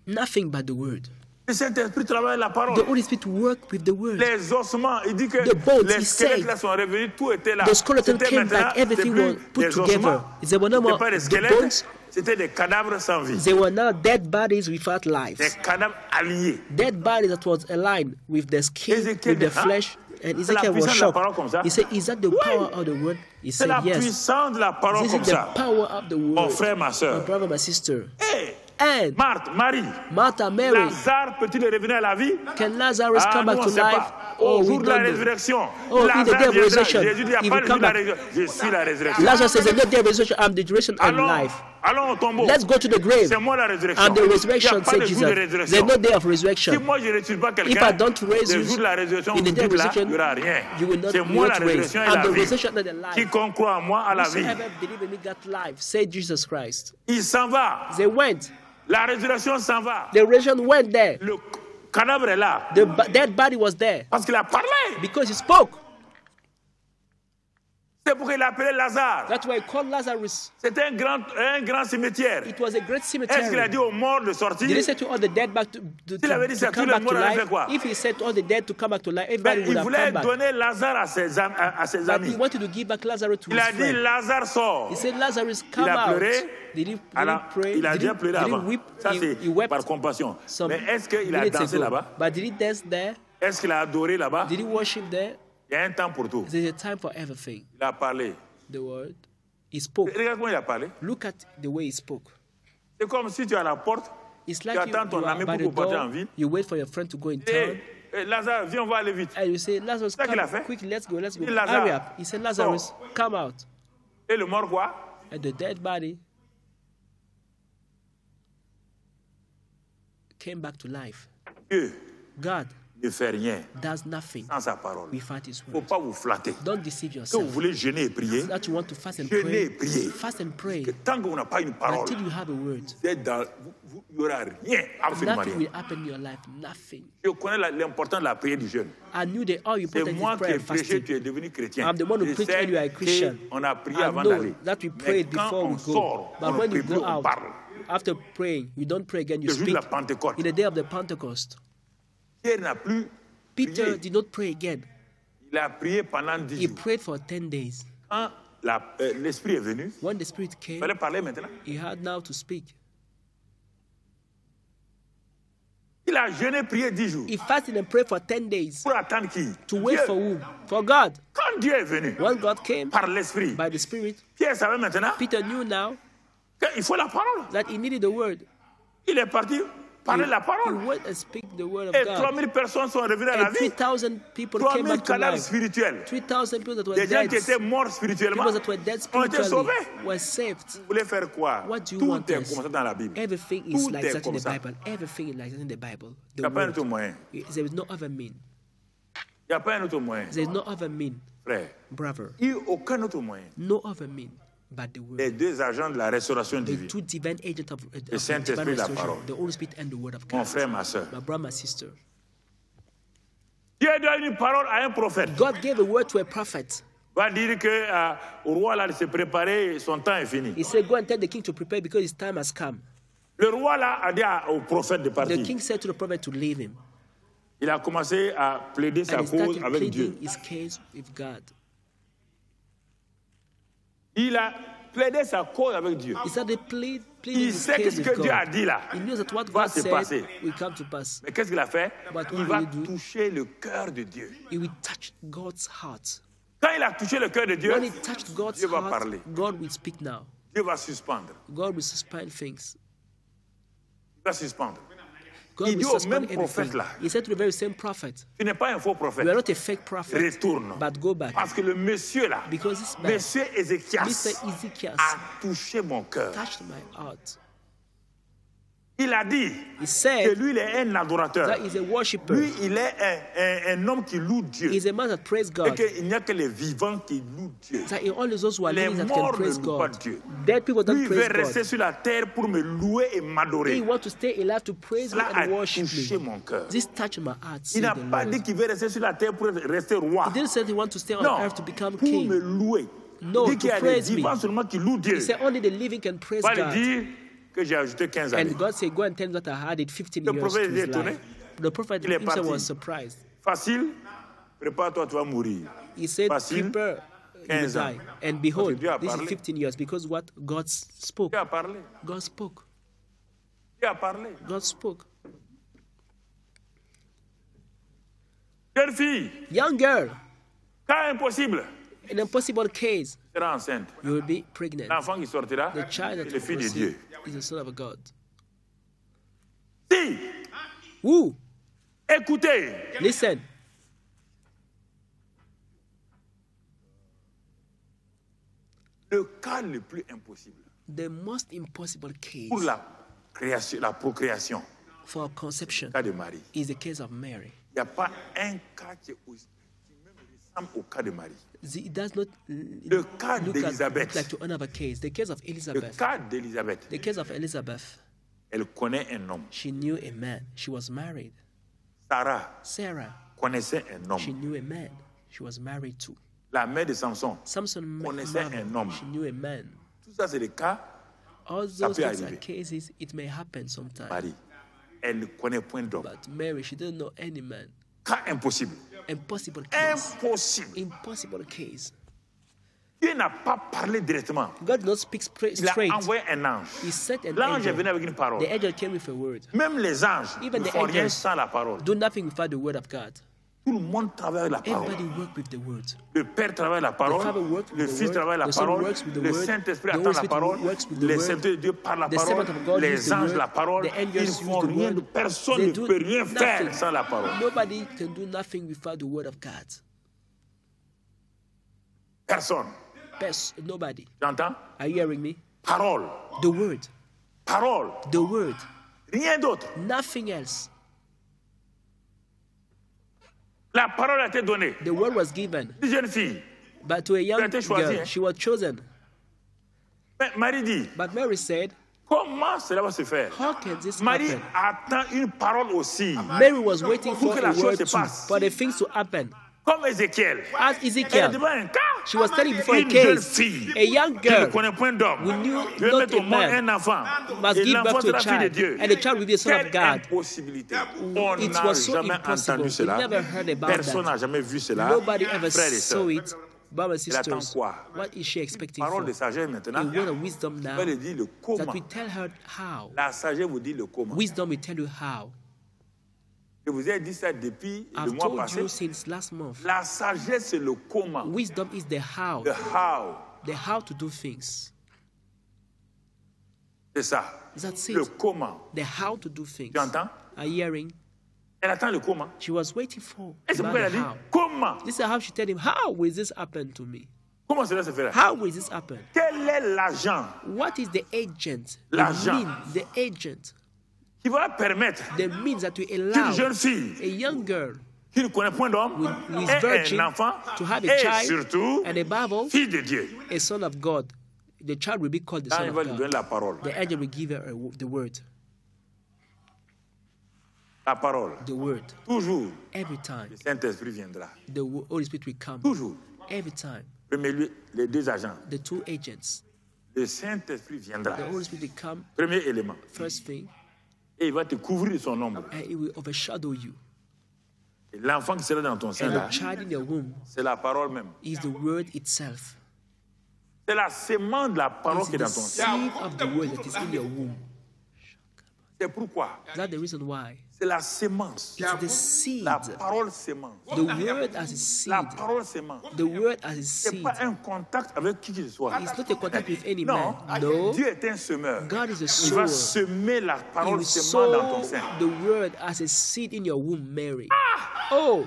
nothing but the word. Le Saint-Esprit travaille la parole. The Holy Spirit work with the word. Les ossements, il dit que The bones, les he squelettes said, là sont revenus, tout était là. The skeleton C'était came maintenant, back, everything c'était was plus put des together. ossements. There were no more C'était pas des the squelettes, bones. c'était des cadavres sans vie. They were now dead bodies without life. Des cadavres alignés. Dead bodies that was aligned with the skin, with the flesh. And Ezekiel was shocked. He said, is that the power of the word? He said, la yes. puissance de la parole This comme is the ça. power of the word. Mon frère, ma soeur. My brother, my sister. Hey. And Marie, Mary, Lazare peut-il revenir à la vie? Can Lazarus come back to life? Au jour de la résurrection, in the day of resurrection, Jésus dit, il n'y a pas le jour de la résurrection. Je suis la résurrection. Lazarus says, the day of resurrection, I'm the resurrection and life. Allons au tombeau. Let's go to the grave. C'est moi la résurrection. I'm the resurrection, said Jesus. There's no day of resurrection. Si moi je ne ressuscite pas quelqu'un, if I don't raise le jour de la résurrection, in the day of resurrection, il n'y aura rien. You will not, c'est moi la résurrection et la vie. Quiconque croit en moi a la vie. Whosoever believe in me got life, said Jesus Christ. Il s'en va. They went. La résurrection s'en va. The resurrection went there. Le cadavre est là. The dead body was there. Parce qu'il a parlé. Because he spoke. C'est pourquoi il a appelé Lazare. That's why he called Lazarus. C'était un grand cimetière. It was a great cemetery. Est-ce qu'il a dit aux morts de sortir? Did he say to all the dead back to come back to life? If he said to all the dead to come back to life, everybody would have come back. Il voulait donner Lazare à ses amis. But he wanted to give back Lazarus to his friends. Il a dit Lazare sort. He said Lazarus come out. Il a pleuré. Did he pray? Il a déjà pleuré avant. Weep? Ça c'est par compassion. Mais est-ce qu'il a dansé là-bas? But did he dance there? Est-ce qu'il a adoré là-bas? Did he worship there? Il y a un temps pour tout. There's a time for everything. Il a parlé. The word. He spoke. Regarde comment il a parlé. Look at the way he spoke. C'est comme si tu es à la porte. It's like tu attends ton ami pour partir en ville. You wait for your friend to go in town. Lazare, viens, on va aller vite. And you say, Lazarus, come quick, let's go. Hurry up. He said, Lazarus, come out. Et le mort quoi? And the dead body came back to life. Dieu. God ne fait rien does nothing sans sa parole. Without his word. Faut pas vous flatter. Don't deceive Que yourself. vous voulez jeûner et prier. That you want to fast and jeûner pray. et prier. Fast and pray. Que tant que vous n'avez pas une parole, until you have a word, il n'y aura rien, absolument nothing rien. will happen in your life. Nothing. Je connais l'importance de la prière du jeûne. I knew the all C'est important moi is qui ai prayer and prêché, fasting. tu es devenu chrétien. I'm the one who preached and you are a Christian. On a prié I avant know d'aller. that we Mais prayed quand before on we go. sort, But on when ne you prie plus, go on out, parle. after praying, you don't pray again, you Le jour de speak. la Pentecôte. In the day of the Pentecost, Pierre n'a plus Peter prié. did not pray again. Il a prié pendant 10 He jours. prayed for 10 days. Quand l'Esprit est venu, When the Spirit il came, fallait parler maintenant. he had now to speak. Il a jeûné, prié 10 jours. He fasted and prayed for 10 days. Pour attendre qui? To wait Dieu. for whom? For God. Quand Dieu est venu, When God came par l'Esprit, by the Spirit, Pierre savait maintenant Peter knew now qu'il faut la parole. that he needed the word. Il est parti parler la He parole. went and speak the word of Et God. 3000 personnes sont revenues à la And vie. 3,000 people came 3000 back to cadavres life. spirituels. 3,000 people that were Des gens dead, qui étaient morts spirituellement people that were dead ont été spiritually, sauvés. were saved. Vous voulez faire quoi? What do you Tout want est us? comme ça dans la Bible. Everything is Tout like est that in comme the ça. Bible. Everything is like that in the Bible. Il The n'y a pas un word. autre moyen. There is no other mean. Il n'y a pas un autre moyen. There is no other mean, Frère, brother. il n'y a aucun autre moyen. No other mean but the word. Les deux agents de la restauration The divine. two divine agents of divine Saint-Esprit, la restoration, parole. the Holy Spirit and the word of Mon God. frère, ma soeur. My brother, my sister. Dieu donne une parole à un prophète. God gave a word to a prophet. Va dire que au roi là de se préparer, son temps est fini. He said, go and tell the king to prepare because his time has come. Le roi là a dit au prophète de The partir. king said to the prophet to leave him. Il a commencé à plaider sa And he cause started avec Dieu. pleading his case with God. Il a plaidé sa cause avec Dieu. He started pleading Il his sait que case ce with que Dieu a God. dit là He knows that what va God se said passer. will come to pass. Mais qu'est-ce qu'il a fait? But what Il will va he do? toucher le cœur de Dieu. He will touch God's heart. Quand il a touché le cœur de Dieu, When he touched God's Dieu va heart, parler. God will speak now. Dieu va suspendre. God will suspend things. Il va suspendre. God Il dit will au suspend même prophète everything. là, He said to the very same prophet, tu n'es pas un faux prophète. you are not a fake prophet, Retourne. but go back. Parce que le monsieur là, Because this man, monsieur Ézéchias, Mr. Ezekiel, a touché mon cœur. touched my heart. Il a dit He que said lui, il est un adorateur. that he's a worshipper. Lui, il est un homme qui loue Dieu. He's a man that prays Et God. qu'il n'y a que les vivants qui louent Dieu. That in only those who are Les living that can morts ne praise louent pas God. Dieu. Dead people Lui, don't il veut praise rester God. sur la terre pour me louer et He m'adorer. wants to stay alive to praise me Cela a and worship touché me. mon cœur. This touched my heart. Il said n'a the pas Lord. dit qu'il veut rester sur la terre pour rester roi. He didn't say he wants to stay on Non, earth to become pour king. me louer. No, Il dit qu'il y to a des praise me. vivants seulement qui louent Dieu. He said only the living can praise Pas lui God. dire que j'ai ajouté 15 années. And God said, go and tell him that I had it 15 Le years prophète to est his étonné. life. The prophet Il est himself parti. was surprised. Facile, prépare-toi, tu vas mourir. He said, Facile, prepare, you will 15 ans. die. And behold, Dieu a this is parlé. 15 years because what God spoke. Dieu a parlé. God spoke. Dieu a parlé. God spoke. Jeune fille, Young girl, cas impossible, in an impossible case, sera enceinte. you will be pregnant. L'enfant qui sortira, The child c'est that le will fils de conceive Dieu. is the son of God. Si, Woo! écoutez, Listen. le cas le plus impossible The most impossible case pour la création, la procréation, for conception le cas de Marie. is the case of Mary. Il n'y a pas un cas qui même ressemble au cas de Marie. It does not Le cas look d'Élisabeth. like to another case. The case of Le Elizabeth. cas d'Élisabeth, The case of Elizabeth. elle connaît un homme. She knew a man. She was married. Sarah Sarah. connaissait un She homme. knew a man. She was married to. La mère de Samson Samson connaissait married. un homme. She knew a man. Tout ça, c'est des cas. All Ça those peut things are arriver. cases. It may happen sometime. Marie, elle ne connaît point d'homme. But Mary, she didn't know any man. Cas impossible. Impossible case. Impossible. Impossible case. Dieu n'a pas parlé directement. God did not speak Il a straight. envoyé un ange. He sent an L'ange est venu angel. avec une parole. The angel came with a word. Même les anges Even ne the font rien angels sans la parole. Do nothing without the word of God. Tout le monde travaille la parole. Everybody work with the word. Le Père travaille la The Father parole. works with Le the Fils word. travaille la The Son parole. works with the Le word. Saint-Esprit The attend Holy la Spirit parole. works with the Les word. serviteurs de Dieu parlent la The parole. servant of God Les use the anges word. la parole. The angels Ils use font the rien. word. Personne They ne do peut rien nothing. faire sans la parole. Nobody can do nothing without the word of God. Personne. Nobody. J'entends? Are you hearing me? Parole. The word. Parole. The word. Rien d'autre. Nothing else. La parole a été donnée. The word was given. Une jeune fille. But to a young Elle a été choisie, girl, hein? she was chosen. Mais Marie dit, But Mary said, comment cela va se faire? how can this Marie happen? attend une parole aussi. Mary was waiting Pour for que a la chose word se too, passe. for the things to happen. Comme Ézéchiel. As Elle est Ezekiel, devant un cas. She was standing before a case. A young girl who knew not a man must give birth to a child, and the child will be the son of God. It was so impossible. We never heard about that. Nobody ever saw it. Brothers and sisters, what is she expecting for? A word of wisdom now that will tell her how. Wisdom will tell you how. I've told you since last month. Wisdom is the how. The how to do things. That's it. The how to do things. Are you hearing? She was waiting for the how. This is how she told him, how will this happen to me? How will this happen? What is the agent? The agent. The means that will allow a young girl who is virgin to have a child and above all, a son of God. The child will be called the son of God. The angel will give her the word. La parole. The word. Toujours. Every time. Le Saint-Esprit viendra. The Holy Spirit will come. Toujours. Every time. Premier, les deux agents. The two agents. Le Saint-Esprit viendra. The Holy Spirit will come. Premier élément. First thing. Et il va te couvrir de son ombre. And it will overshadow you. Et l'enfant qui sera dans ton sein là. The child in your womb. C'est la parole même. Is the word itself. C'est la sémence de la parole qui est dans ton sein. Seed of the word that is in your womb. C'est pourquoi. That's the reason why. C'est la sémence. It's the seed. La parole sémence. The word as a seed. La parole sémence. The word as a seed. C'est pas un contact avec qui que ce soit. It's not a contact with any man. No. Dieu est un semeur. God is a sower. Il va semer la parole sémence dans ton sein. The word as a seed in your womb, Mary. Oh.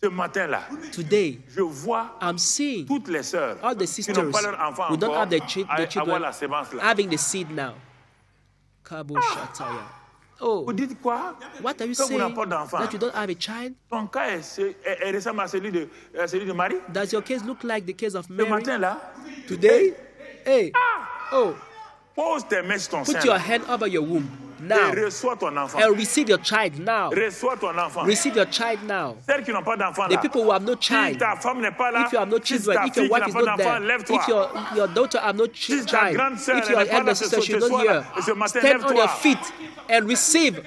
Ce matin-là, today, je vois I'm seeing toutes les sœurs all the sisters qui n'ont pas leur enfant who don't have the avoir la sémence là. Having the seed now. Oh, vous dites quoi? What are you saying? That you don't have a child? Ton cas est ressemble à celui de Marie? Does your case look like the case of Mary? Ce matin-là, today, hey, oh, pose tes mains sur ton sein. Put your hand over your womb now. Et reçois ton enfant. And receive your child now. Reçois ton enfant. Receive your child now. Celles qui n'ont pas d'enfant là. The people who have no child. Si ta femme n'est pas là, if you have no children, if your wife is not there, if your daughter have no child, if your elder sister she's not here, stand on your feet and receive.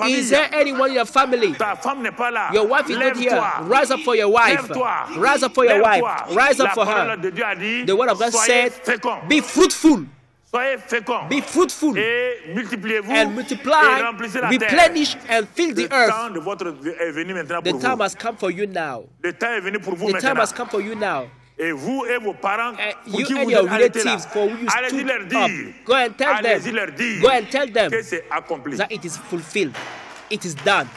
Is there anyone in your family? Ta femme n'est pas là. Your wife is not here. Rise up for your wife. Rise up for your wife. Rise up for her. The word of God said, be fruitful. Soyez féconds. Be fruitful. Et multipliez-vous. And multiply, et remplissez la replenish terre. And fill the earth. Le temps de votre est venu maintenant pour the time has come for you now. Le temps est venu pour vous the maintenant. Time has come for you now. Et vous et vos parents, you and your relatives, for you stood up. Go and tell them. Go and tell them que c'est accompli. That it is fulfilled. It is done.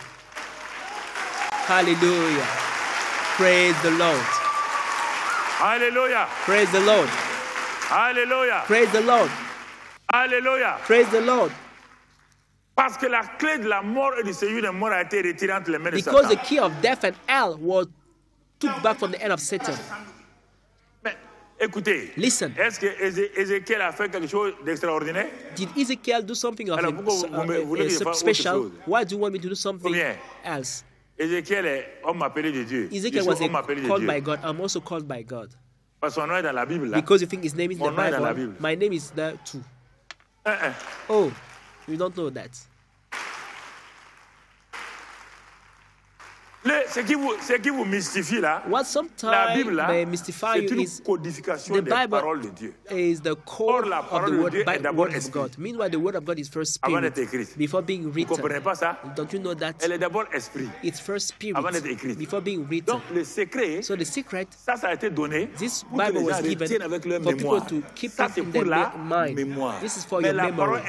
Hallelujah. Praise the Lord. Hallelujah. Praise the Lord. Hallelujah. Praise the Lord. Alléluia. Praise the Lord. Parce que la clé de la mort et du séjour des morts a été retirée entre les mains de Satan. Because the key of death and hell was took back from the hand of Satan. Mais écoutez. Listen. Est-ce que Ézéchiel a fait quelque chose d'extraordinaire? Did Ezekiel do something of special? Why do you want me to do something else? Ézéchiel est homme appelé de Dieu. Ezekiel was called by God. I'm also called by God. Parce que son nom est dans la Bible. Là. Because you think his name is in the Bible. My name is there too. Oh, you don't know that. Ce qui vous mystifie là, what sometimes may mystify you is the Bible is the core of the word of God. Meanwhile, the word of God is first spirit before being written. Don't you know that? It's first spirit before being written. So the secret, this Bible was given for people to keep it in their mind. This is for your memory.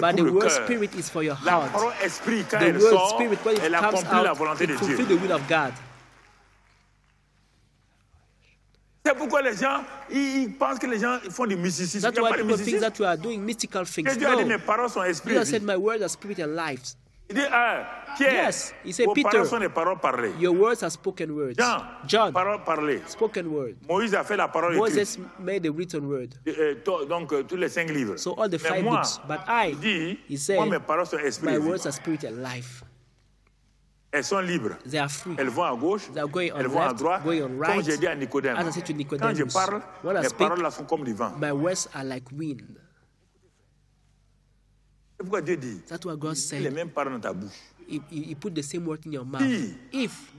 But the word spirit is for your heart. The word spirit, when it comes out, it fulfills the will of God. C'est pourquoi les gens ils pensent que les gens font du mysticisme. That's why people think that we are doing mystical things. Dieu a dit mes paroles sont esprit. God said my words are spirit and life. Il dit Pierre, yes, he said, vos Peter, paroles sont des paroles parlées. Your words are spoken words. John, paroles parlées. Spoken word. Moïse a fait la parole écrite. Moses made the written word. Donc tous les 5 livres. So all the 5 books. But he said, moi, mes paroles sont esprit my words are spirit and life. Elles sont libres. They are free. Elles vont à gauche, elles vont à droite. Comme j'ai dit à Nicodème, quand je parle, mes paroles là sont comme du vent. My words are like wind. C'est pourquoi Dieu dit, that's what God said. Les mêmes paroles dans ta bouche. He put the same word in your mouth. If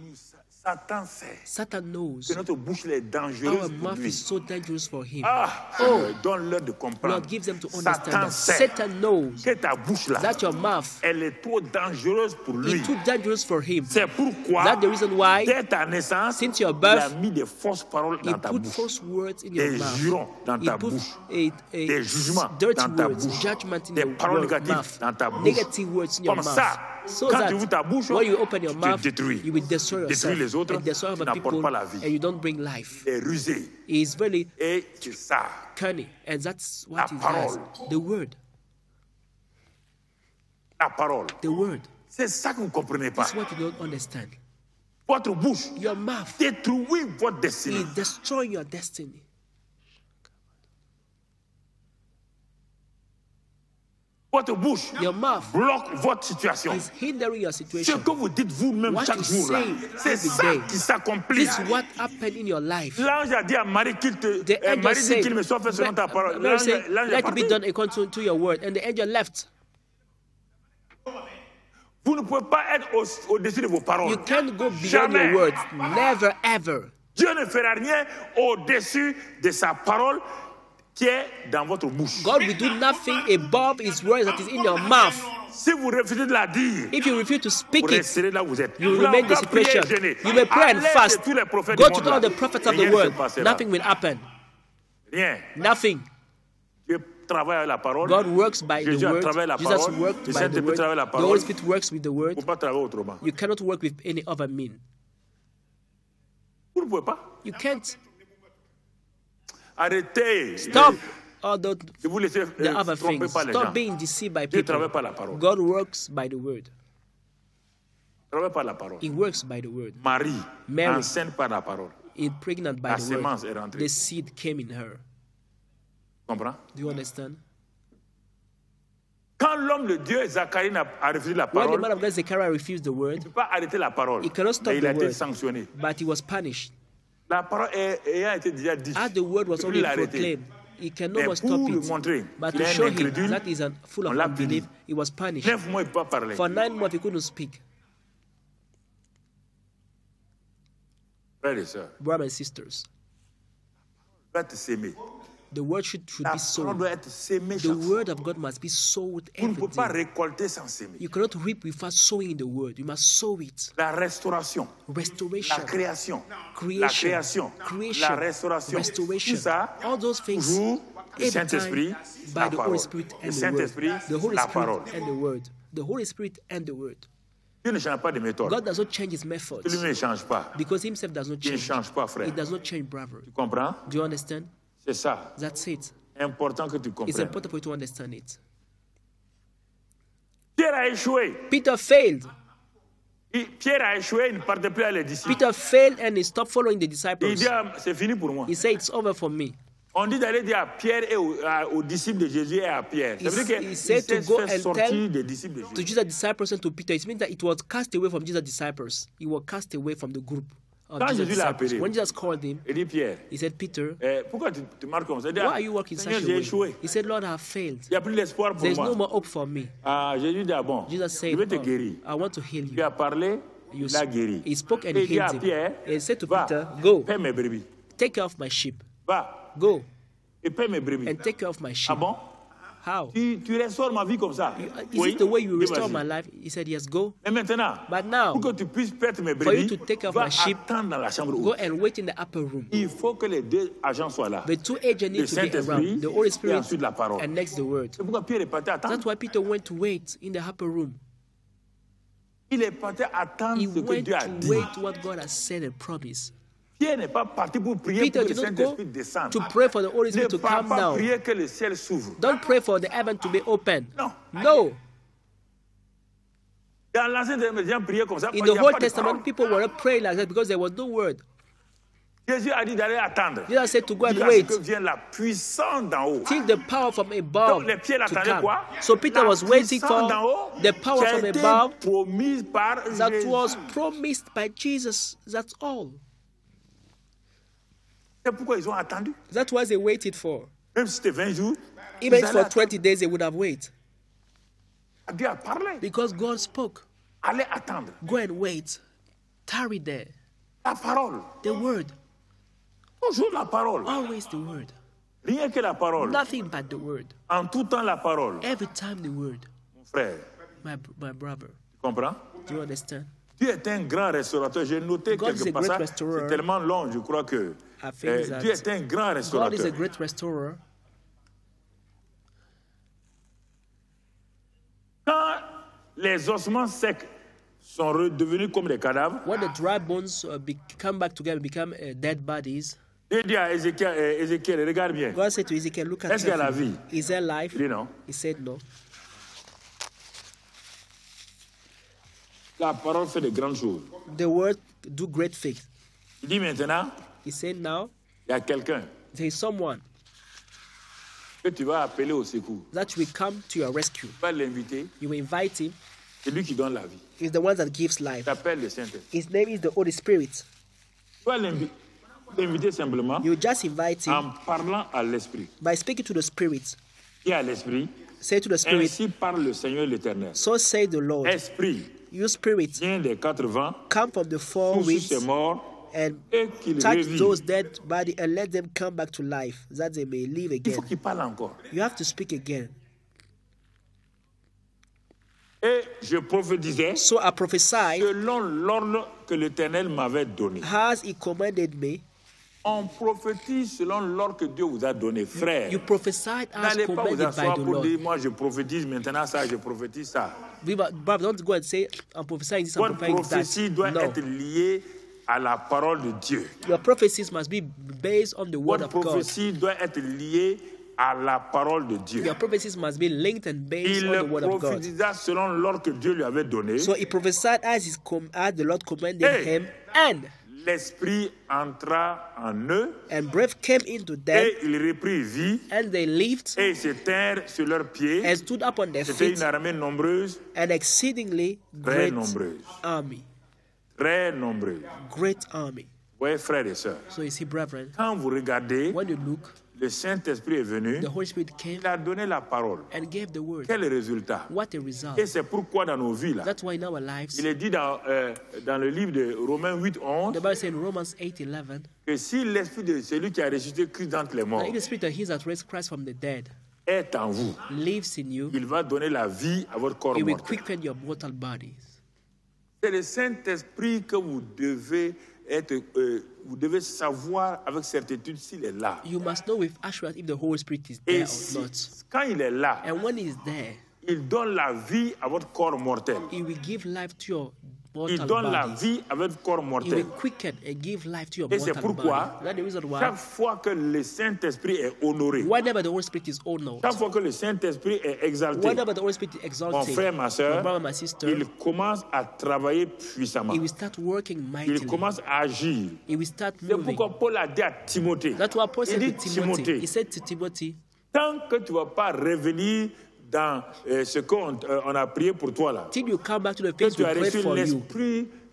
Satan sait Satan knows que notre bouche est dangereuse our pour mouth lui. is so dangerous for him. Donne-leur de comprendre. Lord, give them to understand Satan knows que ta bouche là, that your mouth, elle est trop dangereuse pour lui. is too dangerous for him. C'est pourquoi, that's the reason why, dès ta naissance, since your birth, il a mis des fausses paroles dans ta bouche. False words in your des mouth. jurons dans ta bouche. Des jugements dans ta bouche. Des paroles négatives dans ta bouche. Negative words in your Comme mouth. ça, so quand tu ouvres ta bouche, when you open your mouth, tu détruis. You will destroy yourself, les autres, and destroy other people, pas la vie. and you don't bring life. Il est rusé. He is very Et c'est ça. cunning, and that's what he parole. does. The word. La parole. The word. C'est ça que vous ne comprenez pas. That's what you don't understand. Votre bouche your mouth détruit votre destinée. Is destroying your destiny. Votre bouche your mouth bloque votre situation. Is hindering your situation. Ce que vous dites vous-même chaque jour, c'est ça qui s'accomplit. This is what happened in your life. L'ange a dit à Marie qu'il me soit fait selon ta parole. Let it be done according to your word. And the angel left. Vous ne pouvez pas être au-dessus de vos paroles. You can't go beyond your words. Never, ever. Dieu ne fera rien au-dessus de sa parole qui est dans votre bouche. God will do nothing above his words that is in your mouth. Si vous refusez de la dire, if you refuse to speak vous resterez là où vous êtes. you will remain in the situation. You may pray and fast. Go to all the prophets of the world. Nothing will happen. Rien. Nothing. Dieu travaille avec la parole. God works by Jésus the word. Jesus worked by the word. The Holy Spirit works with the word. You cannot work with any other mean. Vous ne pouvez pas. You can't. Arrêtez. Stop all the other things. Stop being deceived by people. God works by the word. He works by the word. Mary, enceinte par la parole. Is pregnant by the word. The seed came in her. Comprends? Do you understand? Quand l'homme de Dieu, Zacharie, a refusé la parole, when the man of God, Zechariah, refused the word, il ne peut pas arrêter la parole. He cannot stop il a the été word, sanctionné. But he was punished. La parole ayant été déjà dite, as the word was only proclaimed, he can no more stop it. But to show him that is full of unbelief, he was punished. 9 mois, il ne peut pas parler. For 9 months, he couldn't speak. Frères et sœurs, brothers and sisters, the word should be sown. The word of God must be sowed every day. You cannot reap without sowing the word. You must sow it. La restauration. Restoration. La création. Creation. La création. Creation. La restauration. Restoration. Tout ça, all those things le Saint-Esprit, by the Holy Spirit and the word. The Holy Spirit and the word. The Holy Spirit and the word. Dieu ne change pas de méthode. God does not change his methods. Il ne change pas. Because himself does not change. Il ne change pas, frère. He does not change, brother. Tu comprends? Do you understand? C'est ça. That's it. Important que tu comprennes. It's important for you to understand it. Pierre a échoué. Peter failed. Pierre a échoué, il ne partait plus à les disciples. Peter failed and he stopped following the disciples. Il dit, c'est fini pour moi. He said, it's over for me. On dit d'aller dire à Pierre et aux disciples de Jésus et à Pierre. He said to go and tell to Jesus' disciples and to Peter. It means that it was cast away from Jesus' disciples. He was cast away from the group. When Jesus called him, he said, Peter, why are you working such a way? He said, Lord, I have failed. There's no more hope for me. Jesus said, I want to heal you. He spoke and healed him. He said to Peter, go, take care of my sheep. Go and take care of my sheep. How? Tu restaures ma vie comme ça. Is it the way you restore my life? He said, yes, go. But now, pour que tu puisses perdre mes brebis, for you to take care of my sheep, dans la chambre go and wait in the upper room. Il faut que les deux agents soient là. The two agents need to be around. The Holy Spirit and next the word. That's why Peter went to wait in the upper room. He went to wait what God has said and promised. Pierre n'est pas parti pour prier Peter pour que le Saint-Esprit descende. To pray for the Holy Spirit to come down. Prier que le ciel s'ouvre. Don't pray for the heaven to be open. No. Dans l'Ancien Testament, les gens priaient comme ça. In the Old Testament, people were not praying like that because there was no word. Jésus a dit d'aller attendre. Jesus said to go and wait que vient la puissance d'en haut. till the power from above. Donc les pieds l'attendaient quoi? So Peter was waiting for the power from above promise par that Jésus. was promised by Jesus. That's all. C'est pourquoi ils ont attendu. That's what they waited for. Même si c'était 20 jours. Even for 20 days, they would have waited. Dieu a parlé. Because God spoke. Allez attendre. Go and wait. Tarry there. La parole. The word. Toujours la parole. Always the word. Rien que la parole. Nothing but the word. En tout temps la parole. Every time the word. Mon frère. My brother. Tu comprends? Do you understand? Dieu est un grand restaurateur. J'ai noté quelques passages. C'est tellement long, je crois que Dieu est un grand restaurateur. God is a great restorer. Quand les ossements secs sont redevenus comme des cadavres, when the dry bones come back together, become dead bodies. Dieu dit à Ézéchiel, regarde bien. God said to Ezekiel, look at Est-ce qu'il y a la vie? Is there life? Il dit non. He said no. La parole fait de grandes choses. The word do great things. Il dit maintenant, he said now, il y a quelqu'un there is someone que tu vas appeler au secours. That will come to your rescue. Tu vas l'inviter. You will invite him. C'est lui qui donne la vie. He's the one that gives life. T'appelles le Saint-Esprit. His name is the Holy Spirit. Tu vas l'inviter simplement. You just invite him en parlant à l'Esprit. By speaking to the Spirit. Et à l'Esprit. Say to the Spirit. Ainsi parle le Seigneur l'Éternel. So say the Lord. Esprit. You Spirit. Viens des 4 vents. Come from the 4 winds. And touch those dead bodies and let them come back to life, that they may live again. Il faut qu'il parle encore. You have to speak again. Et je prophétisais. So I prophesied. Selon l'ordre que l'Éternel m'avait donné. As he commanded me. On prophétise selon l'ordre que Dieu vous a donné, frère. You prophesied as commanded by the Lord. N'allez pas vous asseoir pour dire, moi je prophétise maintenant ça, je prophétise ça. But don't go and say, I'm prophesying this, I'm prophesying that. Votre prophétie doit être liée à la parole de Dieu. Your prophecies must be based on the word of God. Votre prophétie doit être liée à la parole de Dieu. Your prophecies must be linked and based on the word of God. Il prophétisa selon l'ordre que Dieu lui avait donné. So he prophesied as the Lord commanded him, and l'esprit entra en eux. And breath came into them. Et il reprit vie. And they lived. Et ils se tinrent sur leurs pieds. And stood up on their feet. C'était une armée nombreuse. An exceedingly great army. Très nombreuse. Great army. Ouais, frères et sœurs. So you see, brethren, quand vous regardez, when you look, le Saint-Esprit est venu. The Holy Spirit came. Il a donné la parole. And gave the word. Quel résultat? What a result. Et c'est pourquoi dans nos vies là. That's why in our lives. Il est dit dans le livre de Romains 8:11. The Bible says in Romans 8:11. Que si l'esprit de celui qui a ressuscité Christ d'entre les morts. The Spirit of He that raised Christ from the dead. Est en vous. Lives in you. Il va donner la vie à votre corps mortel. He will quicken your mortal bodies. C'est le Saint-Esprit que vous devez vous devez savoir avec certitude s'il est là. You must know with assurance if the Holy Spirit is there or not. Quand il est là, and when he is there, il donne la vie à votre corps mortel. He will give life to your mortal il donne bodies. La vie à votre corps mortel. He will quicken and give life to your et mortal c'est pourquoi, chaque fois que le Saint-Esprit est honoré, whenever the Holy Spirit is honored, chaque fois que le Saint-Esprit est exalté, whenever the Holy Spirit is exalted, mon frère, ma soeur, my brother, my sister, il commence à travailler puissamment. He will start working mightily. Il commence à agir. He will start c'est moving. Pourquoi Paul a dit à Timothée. That's what Paul said to Timothy. He said to Timothy, tant que tu ne vas pas revenir dans ce qu'on a prié pour toi là, till you come back to the things we prayed for you,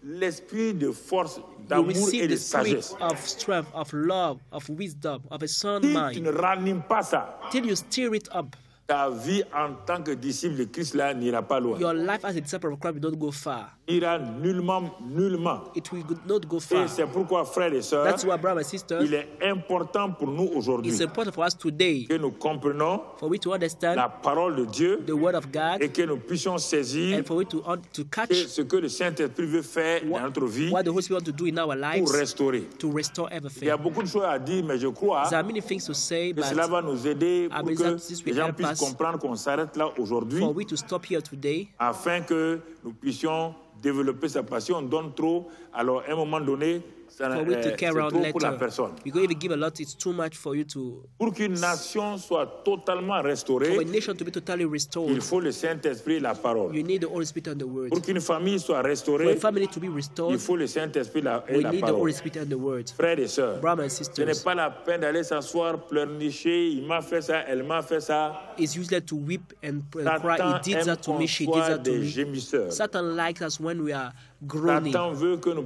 l'esprit de force, d'amour et de sagesse. Of strength, of love, of wisdom, of a sound mind. Tu ne ranimes pas ça. Till you stir it up. Ta vie en tant que disciple de Christ là n'ira pas loin. Your life as a disciple of Christ will not go far. N'ira nullement. It will not go far. Et c'est pourquoi, frères et sœurs, that's why, brothers and sisters, il est important pour nous aujourd'hui. It's important for us today. Que nous comprenions for we to understand la parole de Dieu. The word of God. Et que nous puissions saisir. And for we to catch. Ce que le Saint-Esprit veut faire dans notre vie. What the Holy Spirit wants to do in our lives. Pour restaurer. To restore everything. Il y a beaucoup de choses à dire, mais je crois. There are many things to say, que cela va nous aider pour que les gens puissent comprendre qu'on s'arrête là aujourd'hui, for we to stop here today, afin que nous puissions développer sa passion. On donne trop, alors à un moment donné, for we to carry around later. Because if you give a lot, it's too much for you to. Pour qu'une nation soit totalement restaurée, for a nation to be totally restored, il faut le Saint-Esprit et la parole. You need the Holy Spirit and the Word. Pour qu'une famille soit restaurée, for a family to be restored, il faut le Saint-Esprit et la parole. We need the Holy Spirit and the Word. Frères et sœurs, brothers and sisters, ce n'est pas la peine d'aller s'asseoir, pleurnicher. Il m'a fait ça, elle m'a fait ça. It's useless to weep and cry. He did that to me, she did that to me. Satan likes us when we are groaning. Satan veut que nous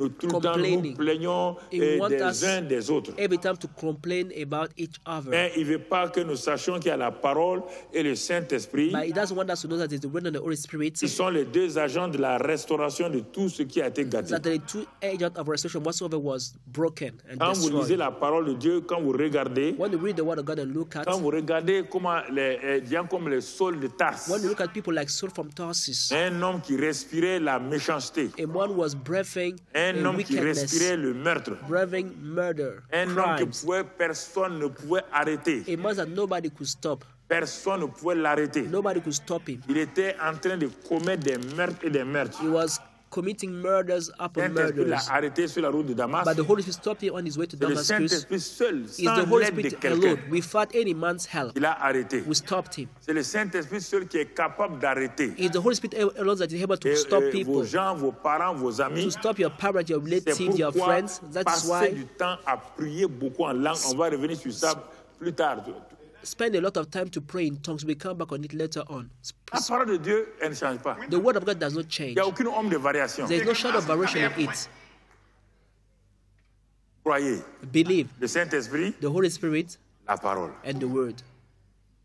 tout le temps nous plaignons des uns des autres. Every time to complain about each other. Mais il veut pas que nous sachions qu'il y a la parole et le Saint-Esprit. But he doesn't want us to know that it's the Word and the Holy Spirit. Ils sont les deux agents de la restauration de tout ce qui a été gâté. That the two agents of restoration, whatsoever was broken and quand destroyed. Vous lisez la parole de Dieu, quand vous regardez, when you read the Word of God and look at, quand vous regardez comment les gens comme les Saul de Tarse, when you look at people like Saul from Tarsus, un homme qui respirait la méchanceté, a man was breathing un homme qui respirait le meurtre, breathing murder, un homme que personne ne pouvait arrêter, a man that nobody could stop. Personne ne pouvait l'arrêter. Nobody could stop him. Il était en train de commettre des meurtres et des meurtres. He was committing murders upon murders. L'a arrêté sur la route de Damas. But the Holy Spirit stopped him on his way to Damascus. Le Saint-Esprit seul, it's the Holy Spirit alone, without any man's help. Il a arrêté. We stopped him. C'est le Saint-Esprit seul qui est capable d'arrêter. It's the Holy Spirit alone that is able to stop people. Vos gens, vos parents, vos amis. To stop your parents, your relatives, your friends. That's why. Passer du temps à prier beaucoup en langue. On va revenir sur ça plus tard. Spend a lot of time to pray in tongues. We come back on it later on. La parole de Dieu, elle ne change pas. The word of God does not change. Il n'y a aucune ombre de variation. There is no shadow of variation in it. Croyez. Believe. Le Saint-Esprit. The Holy Spirit. La parole. And the word.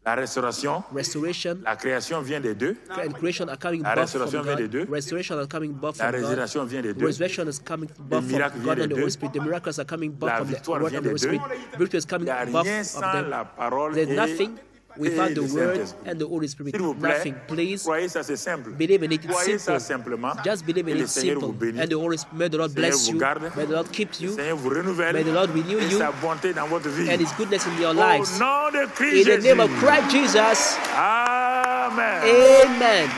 La restauration. Restoration. La création vient des deux. And creation are coming la both from restauration vient des deux. Restoration are coming both la from résurrection God. vient des deux. Resurrection is coming both from God and the Holy Spirit. The miracles are coming both from the Word and the Holy Spirit. Victory is coming both of them. There's nothing without the Word and the Holy Spirit. Nothing. Please believe in it. It's simple. Just believe in it. Simple. And the Holy Spirit, may the Lord bless you. May the Lord keep you. May the Lord renew you. And His goodness in your lives. In the name of Christ Jesus. Amen. Amen.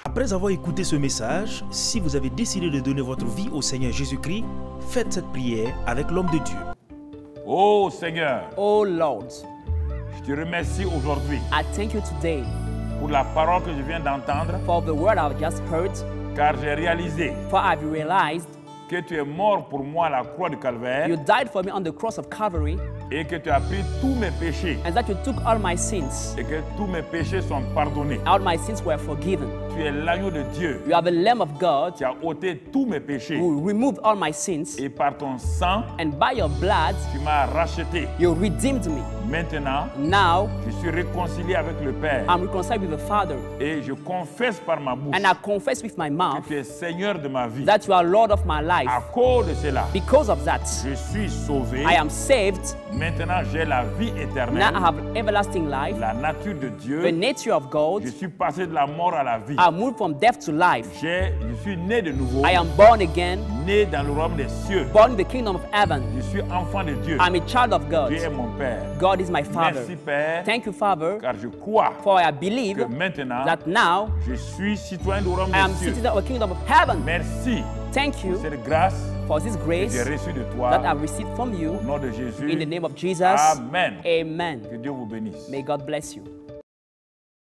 Après avoir écouté ce message, si vous avez décidé de donner votre vie au Seigneur Jésus-Christ, faites cette prière avec l'homme de Dieu. Oh Seigneur. Oh Lord. Je te remercie aujourd'hui. I thank you today. Pour la parole que je viens d'entendre. For the word I've just heard. Car j'ai réalisé. For I've realized. Que tu es mort pour moi à la croix du Calvaire. You died for me on the cross of Calvary. Et que tu as pris tous mes péchés. And that you took all my sins. Et que tous mes péchés sont pardonnés. All my sins were forgiven. Tu es l'agneau de Dieu. You are the Lamb of God. Tu as ôté tous mes péchés. Who removed all my sins. Et par ton sang. And by your blood. Tu m'as racheté. You redeemed me. Maintenant. Now. Je suis réconcilié avec le Père. I'm reconciled with the Father. Et je confesse par ma bouche. And I confess with my mouth. Que tu es Seigneur de ma vie. That you are Lord of my life. À cause de cela. Because of that. Je suis sauvé. I am saved. Maintenant j'ai la vie éternelle. Now I have everlasting life. La nature de Dieu. The nature of God. Je suis passé de la mort à la vie. I moved from death to life. Je suis né de nouveau. I am born again. Né dans le royaume des cieux. Born in the kingdom of heaven. Je suis enfant de Dieu. I'm a child of God. Dieu est mon Père. God is my Father. Merci Père. Thank you, Father. Car je crois. For I believe que maintenant, that now je suis citoyen du royaume I am des cieux. citizen of the kingdom of heaven. Merci. Thank you. Pour cette grâce. For this grace que j'ai reçue de toi. That I've received from you. Au nom de Jésus. In the name of Jesus. Amen. Amen. Que Dieu vous bénisse. May God bless you.